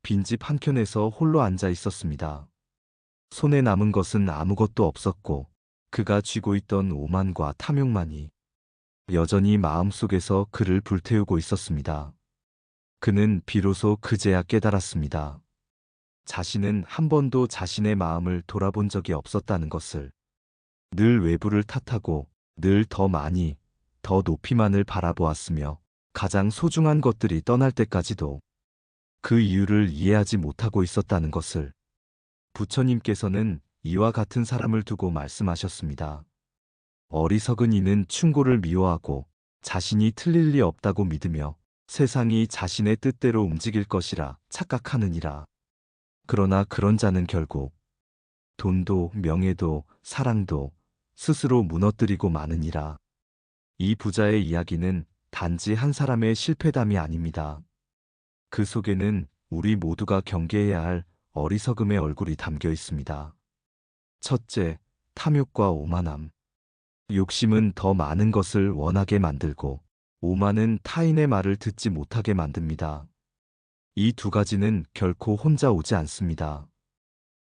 빈집 한켠에서 홀로 앉아 있었습니다. 손에 남은 것은 아무것도 없었고 그가 쥐고 있던 오만과 탐욕만이 여전히 마음속에서 그를 불태우고 있었습니다. 그는 비로소 그제야 깨달았습니다. 자신은 한 번도 자신의 마음을 돌아본 적이 없었다는 것을. 늘 외부를 탓하고 늘 더 많이, 더 높이만을 바라보았으며 가장 소중한 것들이 떠날 때까지도 그 이유를 이해하지 못하고 있었다는 것을. 부처님께서는 이와 같은 사람을 두고 말씀하셨습니다. 어리석은 이는 충고를 미워하고 자신이 틀릴 리 없다고 믿으며 세상이 자신의 뜻대로 움직일 것이라 착각하느니라. 그러나 그런 자는 결국 돈도 명예도 사랑도 스스로 무너뜨리고 마느니라. 이 부자의 이야기는 단지 한 사람의 실패담이 아닙니다. 그 속에는 우리 모두가 경계해야 할 어리석음의 얼굴이 담겨 있습니다. 첫째, 탐욕과 오만함. 욕심은 더 많은 것을 원하게 만들고, 오만은 타인의 말을 듣지 못하게 만듭니다. 이 두 가지는 결코 혼자 오지 않습니다.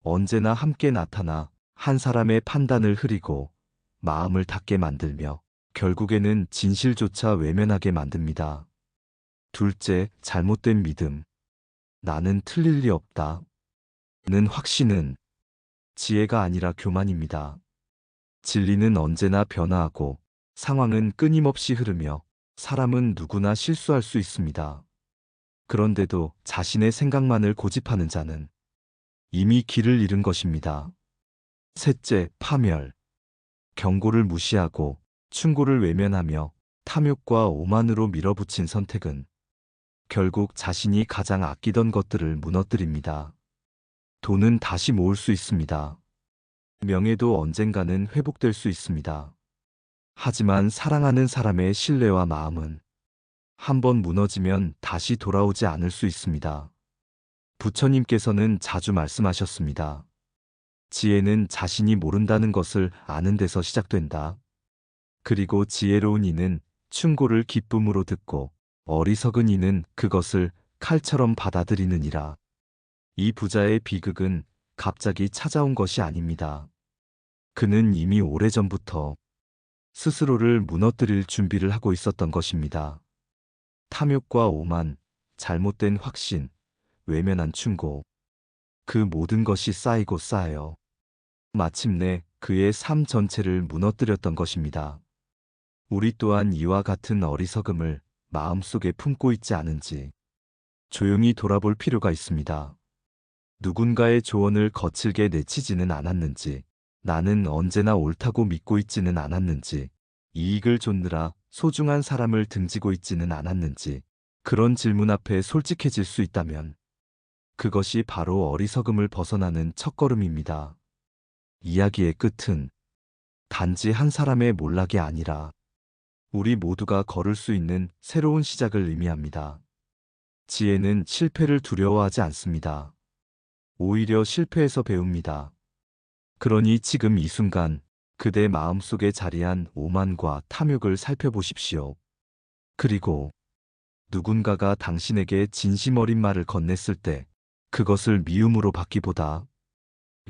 언제나 함께 나타나 한 사람의 판단을 흐리고 마음을 닫게 만들며 결국에는 진실조차 외면하게 만듭니다. 둘째, 잘못된 믿음. 나는 틀릴 리 없다. 는 확신은 지혜가 아니라 교만입니다. 진리는 언제나 변화하고 상황은 끊임없이 흐르며 사람은 누구나 실수할 수 있습니다. 그런데도 자신의 생각만을 고집하는 자는 이미 길을 잃은 것입니다. 셋째, 파멸. 경고를 무시하고 충고를 외면하며 탐욕과 오만으로 밀어붙인 선택은 결국 자신이 가장 아끼던 것들을 무너뜨립니다. 돈은 다시 모을 수 있습니다. 명예도 언젠가는 회복될 수 있습니다. 하지만 사랑하는 사람의 신뢰와 마음은 한번 무너지면 다시 돌아오지 않을 수 있습니다. 부처님께서는 자주 말씀하셨습니다. 지혜는 자신이 모른다는 것을 아는 데서 시작된다. 그리고 지혜로운 이는 충고를 기쁨으로 듣고 어리석은 이는 그것을 칼처럼 받아들이느니라. 이 부자의 비극은 갑자기 찾아온 것이 아닙니다. 그는 이미 오래전부터 스스로를 무너뜨릴 준비를 하고 있었던 것입니다. 탐욕과 오만, 잘못된 확신, 외면한 충고. 그 모든 것이 쌓이고 쌓여 마침내 그의 삶 전체를 무너뜨렸던 것입니다. 우리 또한 이와 같은 어리석음을 마음속에 품고 있지 않은지 조용히 돌아볼 필요가 있습니다. 누군가의 조언을 거칠게 내치지는 않았는지, 나는 언제나 옳다고 믿고 있지는 않았는지, 이익을 좇느라 소중한 사람을 등지고 있지는 않았는지, 그런 질문 앞에 솔직해질 수 있다면 그것이 바로 어리석음을 벗어나는 첫걸음입니다. 이야기의 끝은 단지 한 사람의 몰락이 아니라 우리 모두가 걸을 수 있는 새로운 시작을 의미합니다. 지혜는 실패를 두려워하지 않습니다. 오히려 실패에서 배웁니다. 그러니 지금 이 순간 그대 마음속에 자리한 오만과 탐욕을 살펴보십시오. 그리고 누군가가 당신에게 진심 어린 말을 건넸을 때 그것을 미움으로 받기보다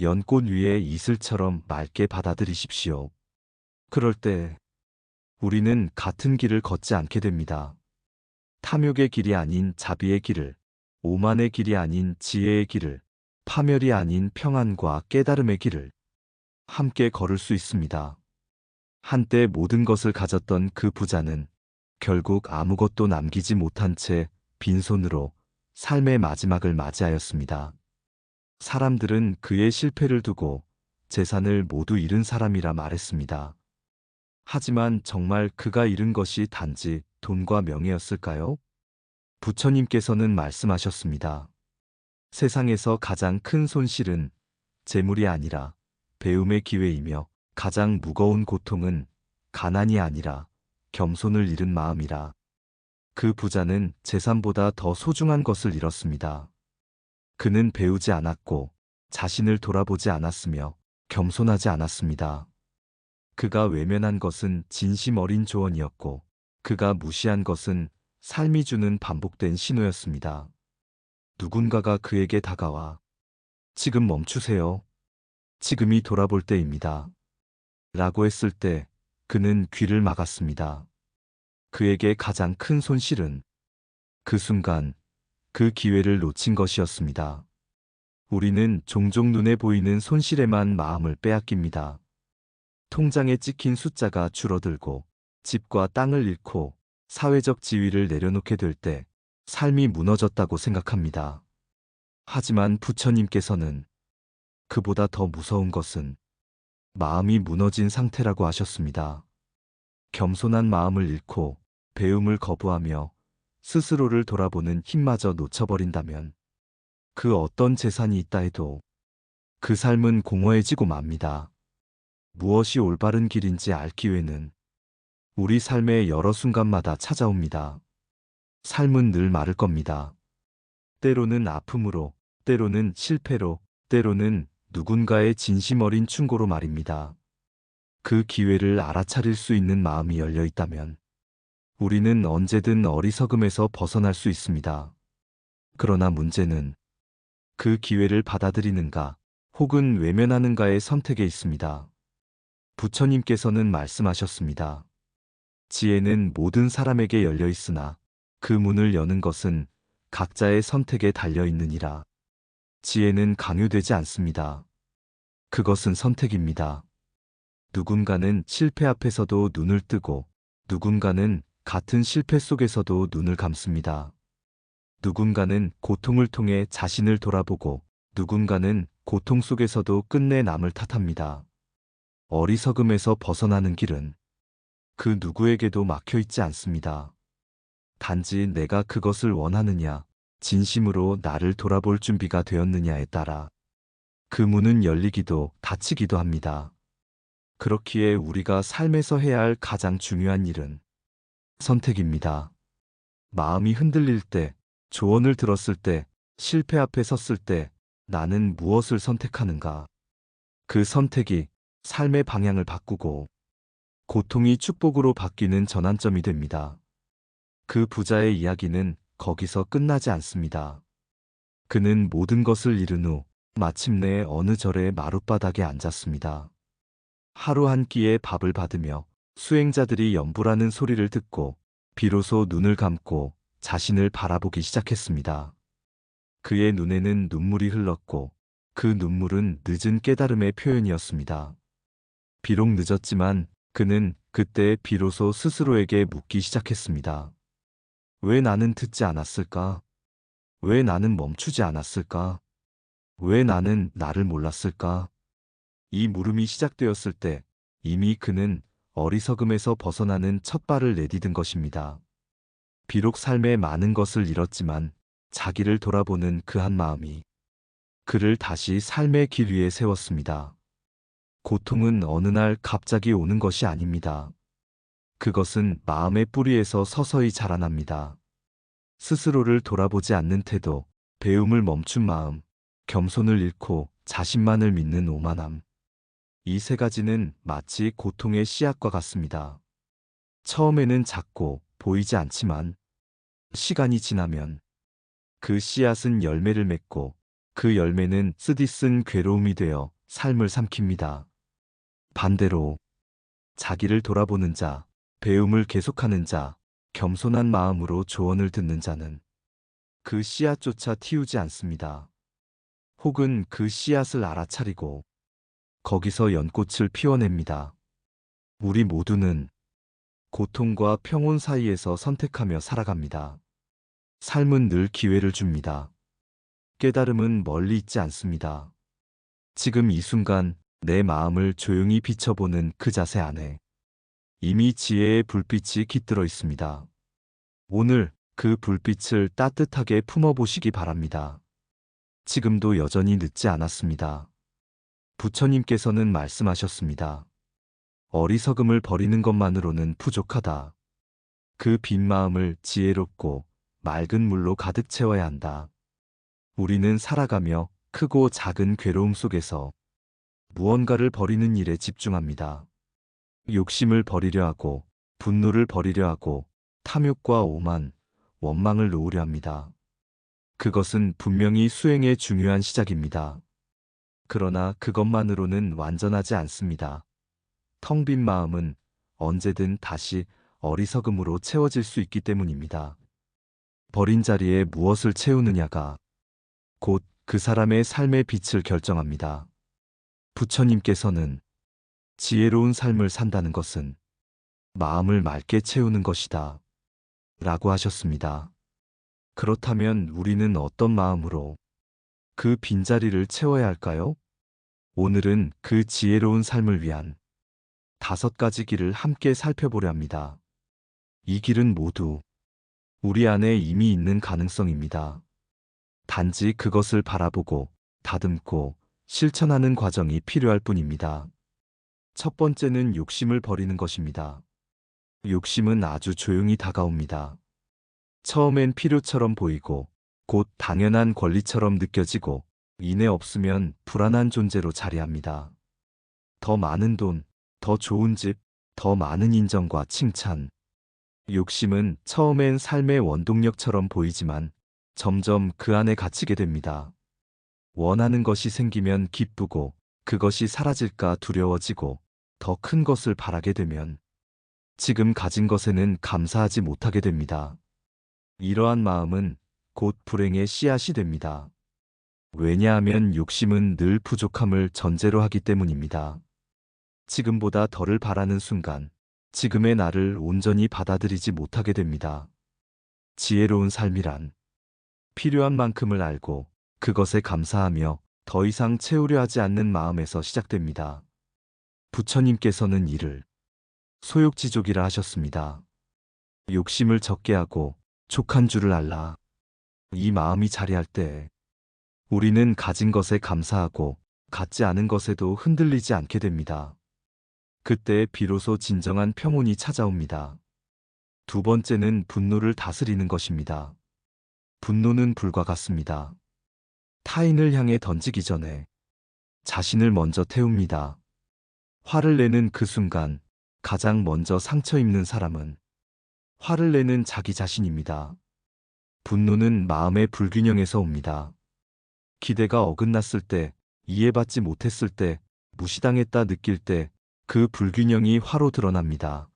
연꽃 위의 이슬처럼 맑게 받아들이십시오. 그럴 때 우리는 같은 길을 걷지 않게 됩니다. 탐욕의 길이 아닌 자비의 길을, 오만의 길이 아닌 지혜의 길을, 파멸이 아닌 평안과 깨달음의 길을 함께 걸을 수 있습니다. 한때 모든 것을 가졌던 그 부자는 결국 아무것도 남기지 못한 채 빈손으로 삶의 마지막을 맞이하였습니다. 사람들은 그의 실패를 두고 재산을 모두 잃은 사람이라 말했습니다. 하지만 정말 그가 잃은 것이 단지 돈과 명예였을까요? 부처님께서는 말씀하셨습니다. 세상에서 가장 큰 손실은 재물이 아니라 배움의 기회이며 가장 무거운 고통은 가난이 아니라 겸손을 잃은 마음이라. 그 부자는 재산보다 더 소중한 것을 잃었습니다. 그는 배우지 않았고 자신을 돌아보지 않았으며 겸손하지 않았습니다. 그가 외면한 것은 진심 어린 조언이었고 그가 무시한 것은 삶이 주는 반복된 신호였습니다. 누군가가 그에게 다가와 지금 멈추세요. 지금이 돌아볼 때입니다. 라고 했을 때 그는 귀를 막았습니다. 그에게 가장 큰 손실은 그 순간 그 기회를 놓친 것이었습니다. 우리는 종종 눈에 보이는 손실에만 마음을 빼앗깁니다. 통장에 찍힌 숫자가 줄어들고 집과 땅을 잃고 사회적 지위를 내려놓게 될 때 삶이 무너졌다고 생각합니다. 하지만 부처님께서는 그보다 더 무서운 것은 마음이 무너진 상태라고 하셨습니다. 겸손한 마음을 잃고 배움을 거부하며 스스로를 돌아보는 힘마저 놓쳐버린다면 그 어떤 재산이 있다 해도 그 삶은 공허해지고 맙니다. 무엇이 올바른 길인지 알 기회는 우리 삶의 여러 순간마다 찾아옵니다. 삶은 늘 마를 겁니다. 때로는 아픔으로, 때로는 실패로, 때로는 누군가의 진심 어린 충고로 말입니다. 그 기회를 알아차릴 수 있는 마음이 열려 있다면 우리는 언제든 어리석음에서 벗어날 수 있습니다. 그러나 문제는 그 기회를 받아들이는가 혹은 외면하는가의 선택에 있습니다. 부처님께서는 말씀하셨습니다. 지혜는 모든 사람에게 열려 있으나 그 문을 여는 것은 각자의 선택에 달려 있느니라. 지혜는 강요되지 않습니다. 그것은 선택입니다. 누군가는 실패 앞에서도 눈을 뜨고 누군가는 같은 실패 속에서도 눈을 감습니다. 누군가는 고통을 통해 자신을 돌아보고 누군가는 고통 속에서도 끝내 남을 탓합니다. 어리석음에서 벗어나는 길은 그 누구에게도 막혀 있지 않습니다. 단지 내가 그것을 원하느냐, 진심으로 나를 돌아볼 준비가 되었느냐에 따라 그 문은 열리기도 닫히기도 합니다. 그렇기에 우리가 삶에서 해야 할 가장 중요한 일은 선택입니다. 마음이 흔들릴 때, 조언을 들었을 때, 실패 앞에 섰을 때 나는 무엇을 선택하는가? 그 선택이 삶의 방향을 바꾸고 고통이 축복으로 바뀌는 전환점이 됩니다. 그 부자의 이야기는 거기서 끝나지 않습니다. 그는 모든 것을 잃은 후 마침내 어느 절의 마룻바닥에 앉았습니다. 하루 한 끼의 밥을 받으며 수행자들이 연불하는 소리를 듣고 비로소 눈을 감고 자신을 바라보기 시작했습니다. 그의 눈에는 눈물이 흘렀고 그 눈물은 늦은 깨달음의 표현이었습니다. 비록 늦었지만 그는 그때 비로소 스스로에게 묻기 시작했습니다. 왜 나는 듣지 않았을까? 왜 나는 멈추지 않았을까? 왜 나는 나를 몰랐을까? 이 물음이 시작되었을 때 이미 그는 어리석음에서 벗어나는 첫 발을 내디딘 것입니다. 비록 삶에 많은 것을 잃었지만 자기를 돌아보는 그 한 마음이 그를 다시 삶의 길 위에 세웠습니다. 고통은 어느 날 갑자기 오는 것이 아닙니다. 그것은 마음의 뿌리에서 서서히 자라납니다. 스스로를 돌아보지 않는 태도, 배움을 멈춘 마음, 겸손을 잃고 자신만을 믿는 오만함. 이 세 가지는 마치 고통의 씨앗과 같습니다. 처음에는 작고 보이지 않지만 시간이 지나면 그 씨앗은 열매를 맺고 그 열매는 쓰디쓴 괴로움이 되어 삶을 삼킵니다. 반대로 자기를 돌아보는 자, 배움을 계속하는 자, 겸손한 마음으로 조언을 듣는 자는 그 씨앗조차 틔우지 않습니다. 혹은 그 씨앗을 알아차리고 거기서 연꽃을 피워냅니다. 우리 모두는 고통과 평온 사이에서 선택하며 살아갑니다. 삶은 늘 기회를 줍니다. 깨달음은 멀리 있지 않습니다. 지금 이 순간 내 마음을 조용히 비춰보는 그 자세 안에 이미 지혜의 불빛이 깃들어 있습니다. 오늘 그 불빛을 따뜻하게 품어보시기 바랍니다. 지금도 여전히 늦지 않았습니다. 부처님께서는 말씀하셨습니다. 어리석음을 버리는 것만으로는 부족하다. 그 빈 마음을 지혜롭고 맑은 물로 가득 채워야 한다. 우리는 살아가며 크고 작은 괴로움 속에서 무언가를 버리는 일에 집중합니다. 욕심을 버리려 하고, 분노를 버리려 하고, 탐욕과 오만, 원망을 놓으려 합니다. 그것은 분명히 수행의 중요한 시작입니다. 그러나 그것만으로는 완전하지 않습니다. 텅 빈 마음은 언제든 다시 어리석음으로 채워질 수 있기 때문입니다. 버린 자리에 무엇을 채우느냐가 곧 그 사람의 삶의 빛을 결정합니다. 부처님께서는 지혜로운 삶을 산다는 것은 마음을 맑게 채우는 것이다 라고 하셨습니다. 그렇다면 우리는 어떤 마음으로 그 빈자리를 채워야 할까요? 오늘은 그 지혜로운 삶을 위한 5가지 길을 함께 살펴보려 합니다. 이 길은 모두 우리 안에 이미 있는 가능성입니다. 단지 그것을 바라보고 다듬고 실천하는 과정이 필요할 뿐입니다. 첫 번째는 욕심을 버리는 것입니다. 욕심은 아주 조용히 다가옵니다. 처음엔 필요처럼 보이고 곧 당연한 권리처럼 느껴지고 이내 없으면 불안한 존재로 자리합니다. 더 많은 돈, 더 좋은 집, 더 많은 인정과 칭찬. 욕심은 처음엔 삶의 원동력처럼 보이지만 점점 그 안에 갇히게 됩니다. 원하는 것이 생기면 기쁘고 그것이 사라질까 두려워지고 더 큰 것을 바라게 되면 지금 가진 것에는 감사하지 못하게 됩니다. 이러한 마음은 곧 불행의 씨앗이 됩니다. 왜냐하면 욕심은 늘 부족함을 전제로 하기 때문입니다. 지금보다 덜을 바라는 순간 지금의 나를 온전히 받아들이지 못하게 됩니다. 지혜로운 삶이란 필요한 만큼을 알고 그것에 감사하며 더 이상 채우려 하지 않는 마음에서 시작됩니다. 부처님께서는 이를 소욕지족이라 하셨습니다. 욕심을 적게 하고 족한 줄을 알라. 이 마음이 자리할 때 우리는 가진 것에 감사하고 갖지 않은 것에도 흔들리지 않게 됩니다. 그때 비로소 진정한 평온이 찾아옵니다. 두 번째는 분노를 다스리는 것입니다. 분노는 불과 같습니다. 타인을 향해 던지기 전에 자신을 먼저 태웁니다. 화를 내는 그 순간 가장 먼저 상처 입는 사람은 화를 내는 자기 자신입니다. 분노는 마음의 불균형에서 옵니다. 기대가 어긋났을 때, 이해받지 못했을 때, 무시당했다 느낄 때 그 불균형이 화로 드러납니다.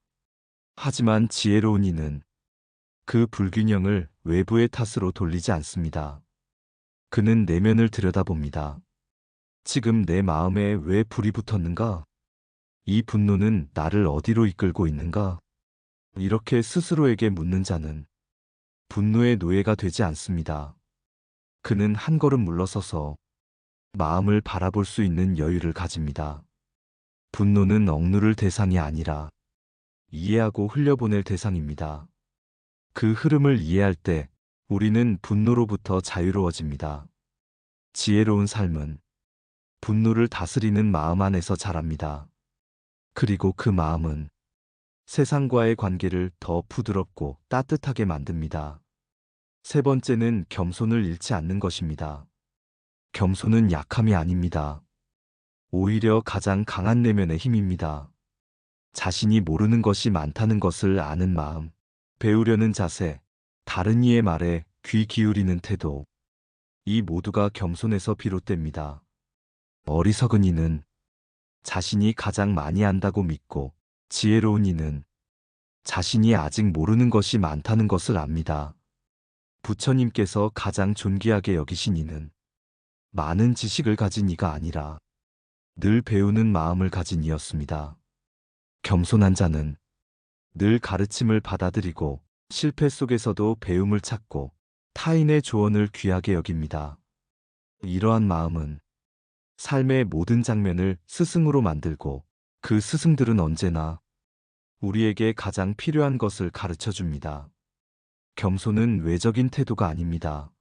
하지만 지혜로운 이는 그 불균형을 외부의 탓으로 돌리지 않습니다. 그는 내면을 들여다봅니다. 지금 내 마음에 왜 불이 붙었는가? 이 분노는 나를 어디로 이끌고 있는가? 이렇게 스스로에게 묻는 자는 분노의 노예가 되지 않습니다. 그는 한 걸음 물러서서 마음을 바라볼 수 있는 여유를 가집니다. 분노는 억누를 대상이 아니라 이해하고 흘려보낼 대상입니다. 그 흐름을 이해할 때 우리는 분노로부터 자유로워집니다. 지혜로운 삶은 분노를 다스리는 마음 안에서 자랍니다. 그리고 그 마음은 세상과의 관계를 더 부드럽고 따뜻하게 만듭니다. 세 번째는 겸손을 잃지 않는 것입니다. 겸손은 약함이 아닙니다. 오히려 가장 강한 내면의 힘입니다. 자신이 모르는 것이 많다는 것을 아는 마음, 배우려는 자세, 다른 이의 말에 귀 기울이는 태도, 이 모두가 겸손에서 비롯됩니다. 어리석은 이는 자신이 가장 많이 안다고 믿고 지혜로운 이는 자신이 아직 모르는 것이 많다는 것을 압니다. 부처님께서 가장 존귀하게 여기신 이는 많은 지식을 가진 이가 아니라 늘 배우는 마음을 가진 이였습니다. 겸손한 자는 늘 가르침을 받아들이고 실패 속에서도 배움을 찾고 타인의 조언을 귀하게 여깁니다. 이러한 마음은 삶의 모든 장면을 스승으로 만들고 그 스승들은 언제나 우리에게 가장 필요한 것을 가르쳐 줍니다. 겸손은 외적인 태도가 아닙니다.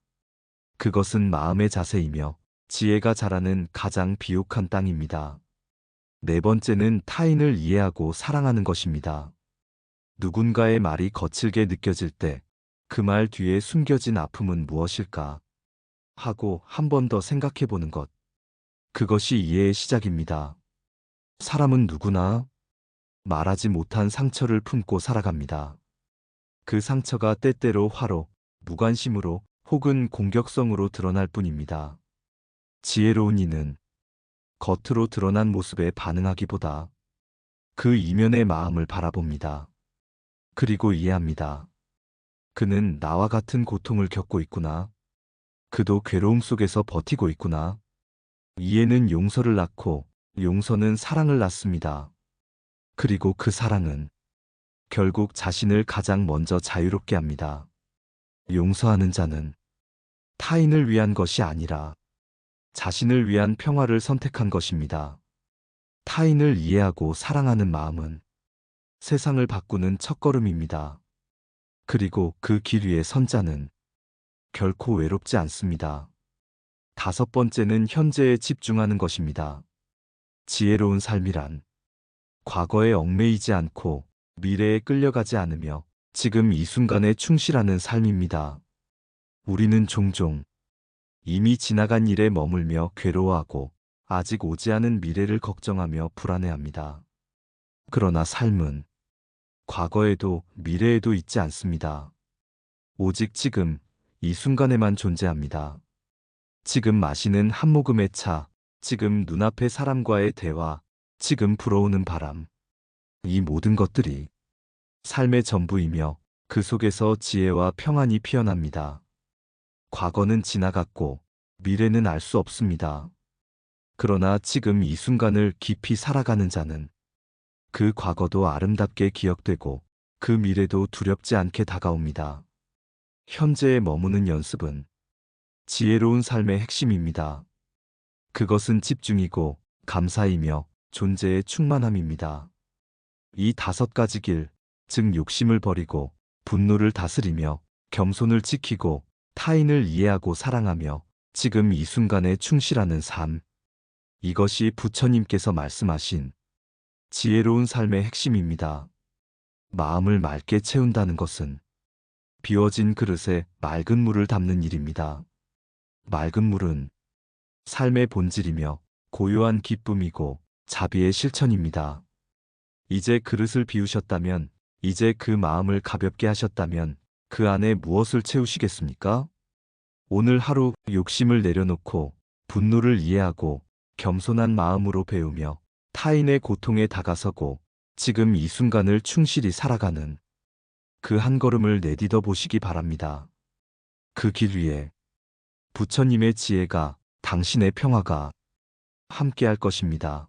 그것은 마음의 자세이며 지혜가 자라는 가장 비옥한 땅입니다. 네 번째는 타인을 이해하고 사랑하는 것입니다. 누군가의 말이 거칠게 느껴질 때 그 말 뒤에 숨겨진 아픔은 무엇일까 하고 한 번 더 생각해 보는 것. 그것이 이해의 시작입니다. 사람은 누구나 말하지 못한 상처를 품고 살아갑니다. 그 상처가 때때로 화로, 무관심으로 혹은 공격성으로 드러날 뿐입니다. 지혜로운 이는 겉으로 드러난 모습에 반응하기보다 그 이면의 마음을 바라봅니다. 그리고 이해합니다. 그는 나와 같은 고통을 겪고 있구나. 그도 괴로움 속에서 버티고 있구나. 이해는 용서를 낳고 용서는 사랑을 낳습니다. 그리고 그 사랑은 결국 자신을 가장 먼저 자유롭게 합니다. 용서하는 자는 타인을 위한 것이 아니라 자신을 위한 평화를 선택한 것입니다. 타인을 이해하고 사랑하는 마음은 세상을 바꾸는 첫걸음입니다. 그리고 그 길 위에 선 자는 결코 외롭지 않습니다. 다섯 번째는 현재에 집중하는 것입니다. 지혜로운 삶이란 과거에 얽매이지 않고 미래에 끌려가지 않으며 지금 이 순간에 충실하는 삶입니다. 우리는 종종 이미 지나간 일에 머물며 괴로워하고 아직 오지 않은 미래를 걱정하며 불안해합니다. 그러나 삶은 과거에도 미래에도 있지 않습니다. 오직 지금 이 순간에만 존재합니다. 지금 마시는 한 모금의 차, 지금 눈앞의 사람과의 대화, 지금 불어오는 바람. 이 모든 것들이 삶의 전부이며 그 속에서 지혜와 평안이 피어납니다. 과거는 지나갔고 미래는 알 수 없습니다. 그러나 지금 이 순간을 깊이 살아가는 자는 그 과거도 아름답게 기억되고 그 미래도 두렵지 않게 다가옵니다. 현재에 머무는 연습은 지혜로운 삶의 핵심입니다. 그것은 집중이고 감사이며 존재의 충만함입니다. 이 5가지 길, 즉 욕심을 버리고 분노를 다스리며 겸손을 지키고 타인을 이해하고 사랑하며 지금 이 순간에 충실하는 삶. 이것이 부처님께서 말씀하신 지혜로운 삶의 핵심입니다. 마음을 맑게 채운다는 것은 비워진 그릇에 맑은 물을 담는 일입니다. 맑은 물은 삶의 본질이며 고요한 기쁨이고 자비의 실천입니다. 이제 그릇을 비우셨다면, 이제 그 마음을 가볍게 하셨다면 그 안에 무엇을 채우시겠습니까? 오늘 하루 욕심을 내려놓고 분노를 이해하고 겸손한 마음으로 배우며 타인의 고통에 다가서고 지금 이 순간을 충실히 살아가는 그 한 걸음을 내딛어 보시기 바랍니다. 그 길 위에 부처님의 지혜가, 당신의 평화가 함께할 것입니다.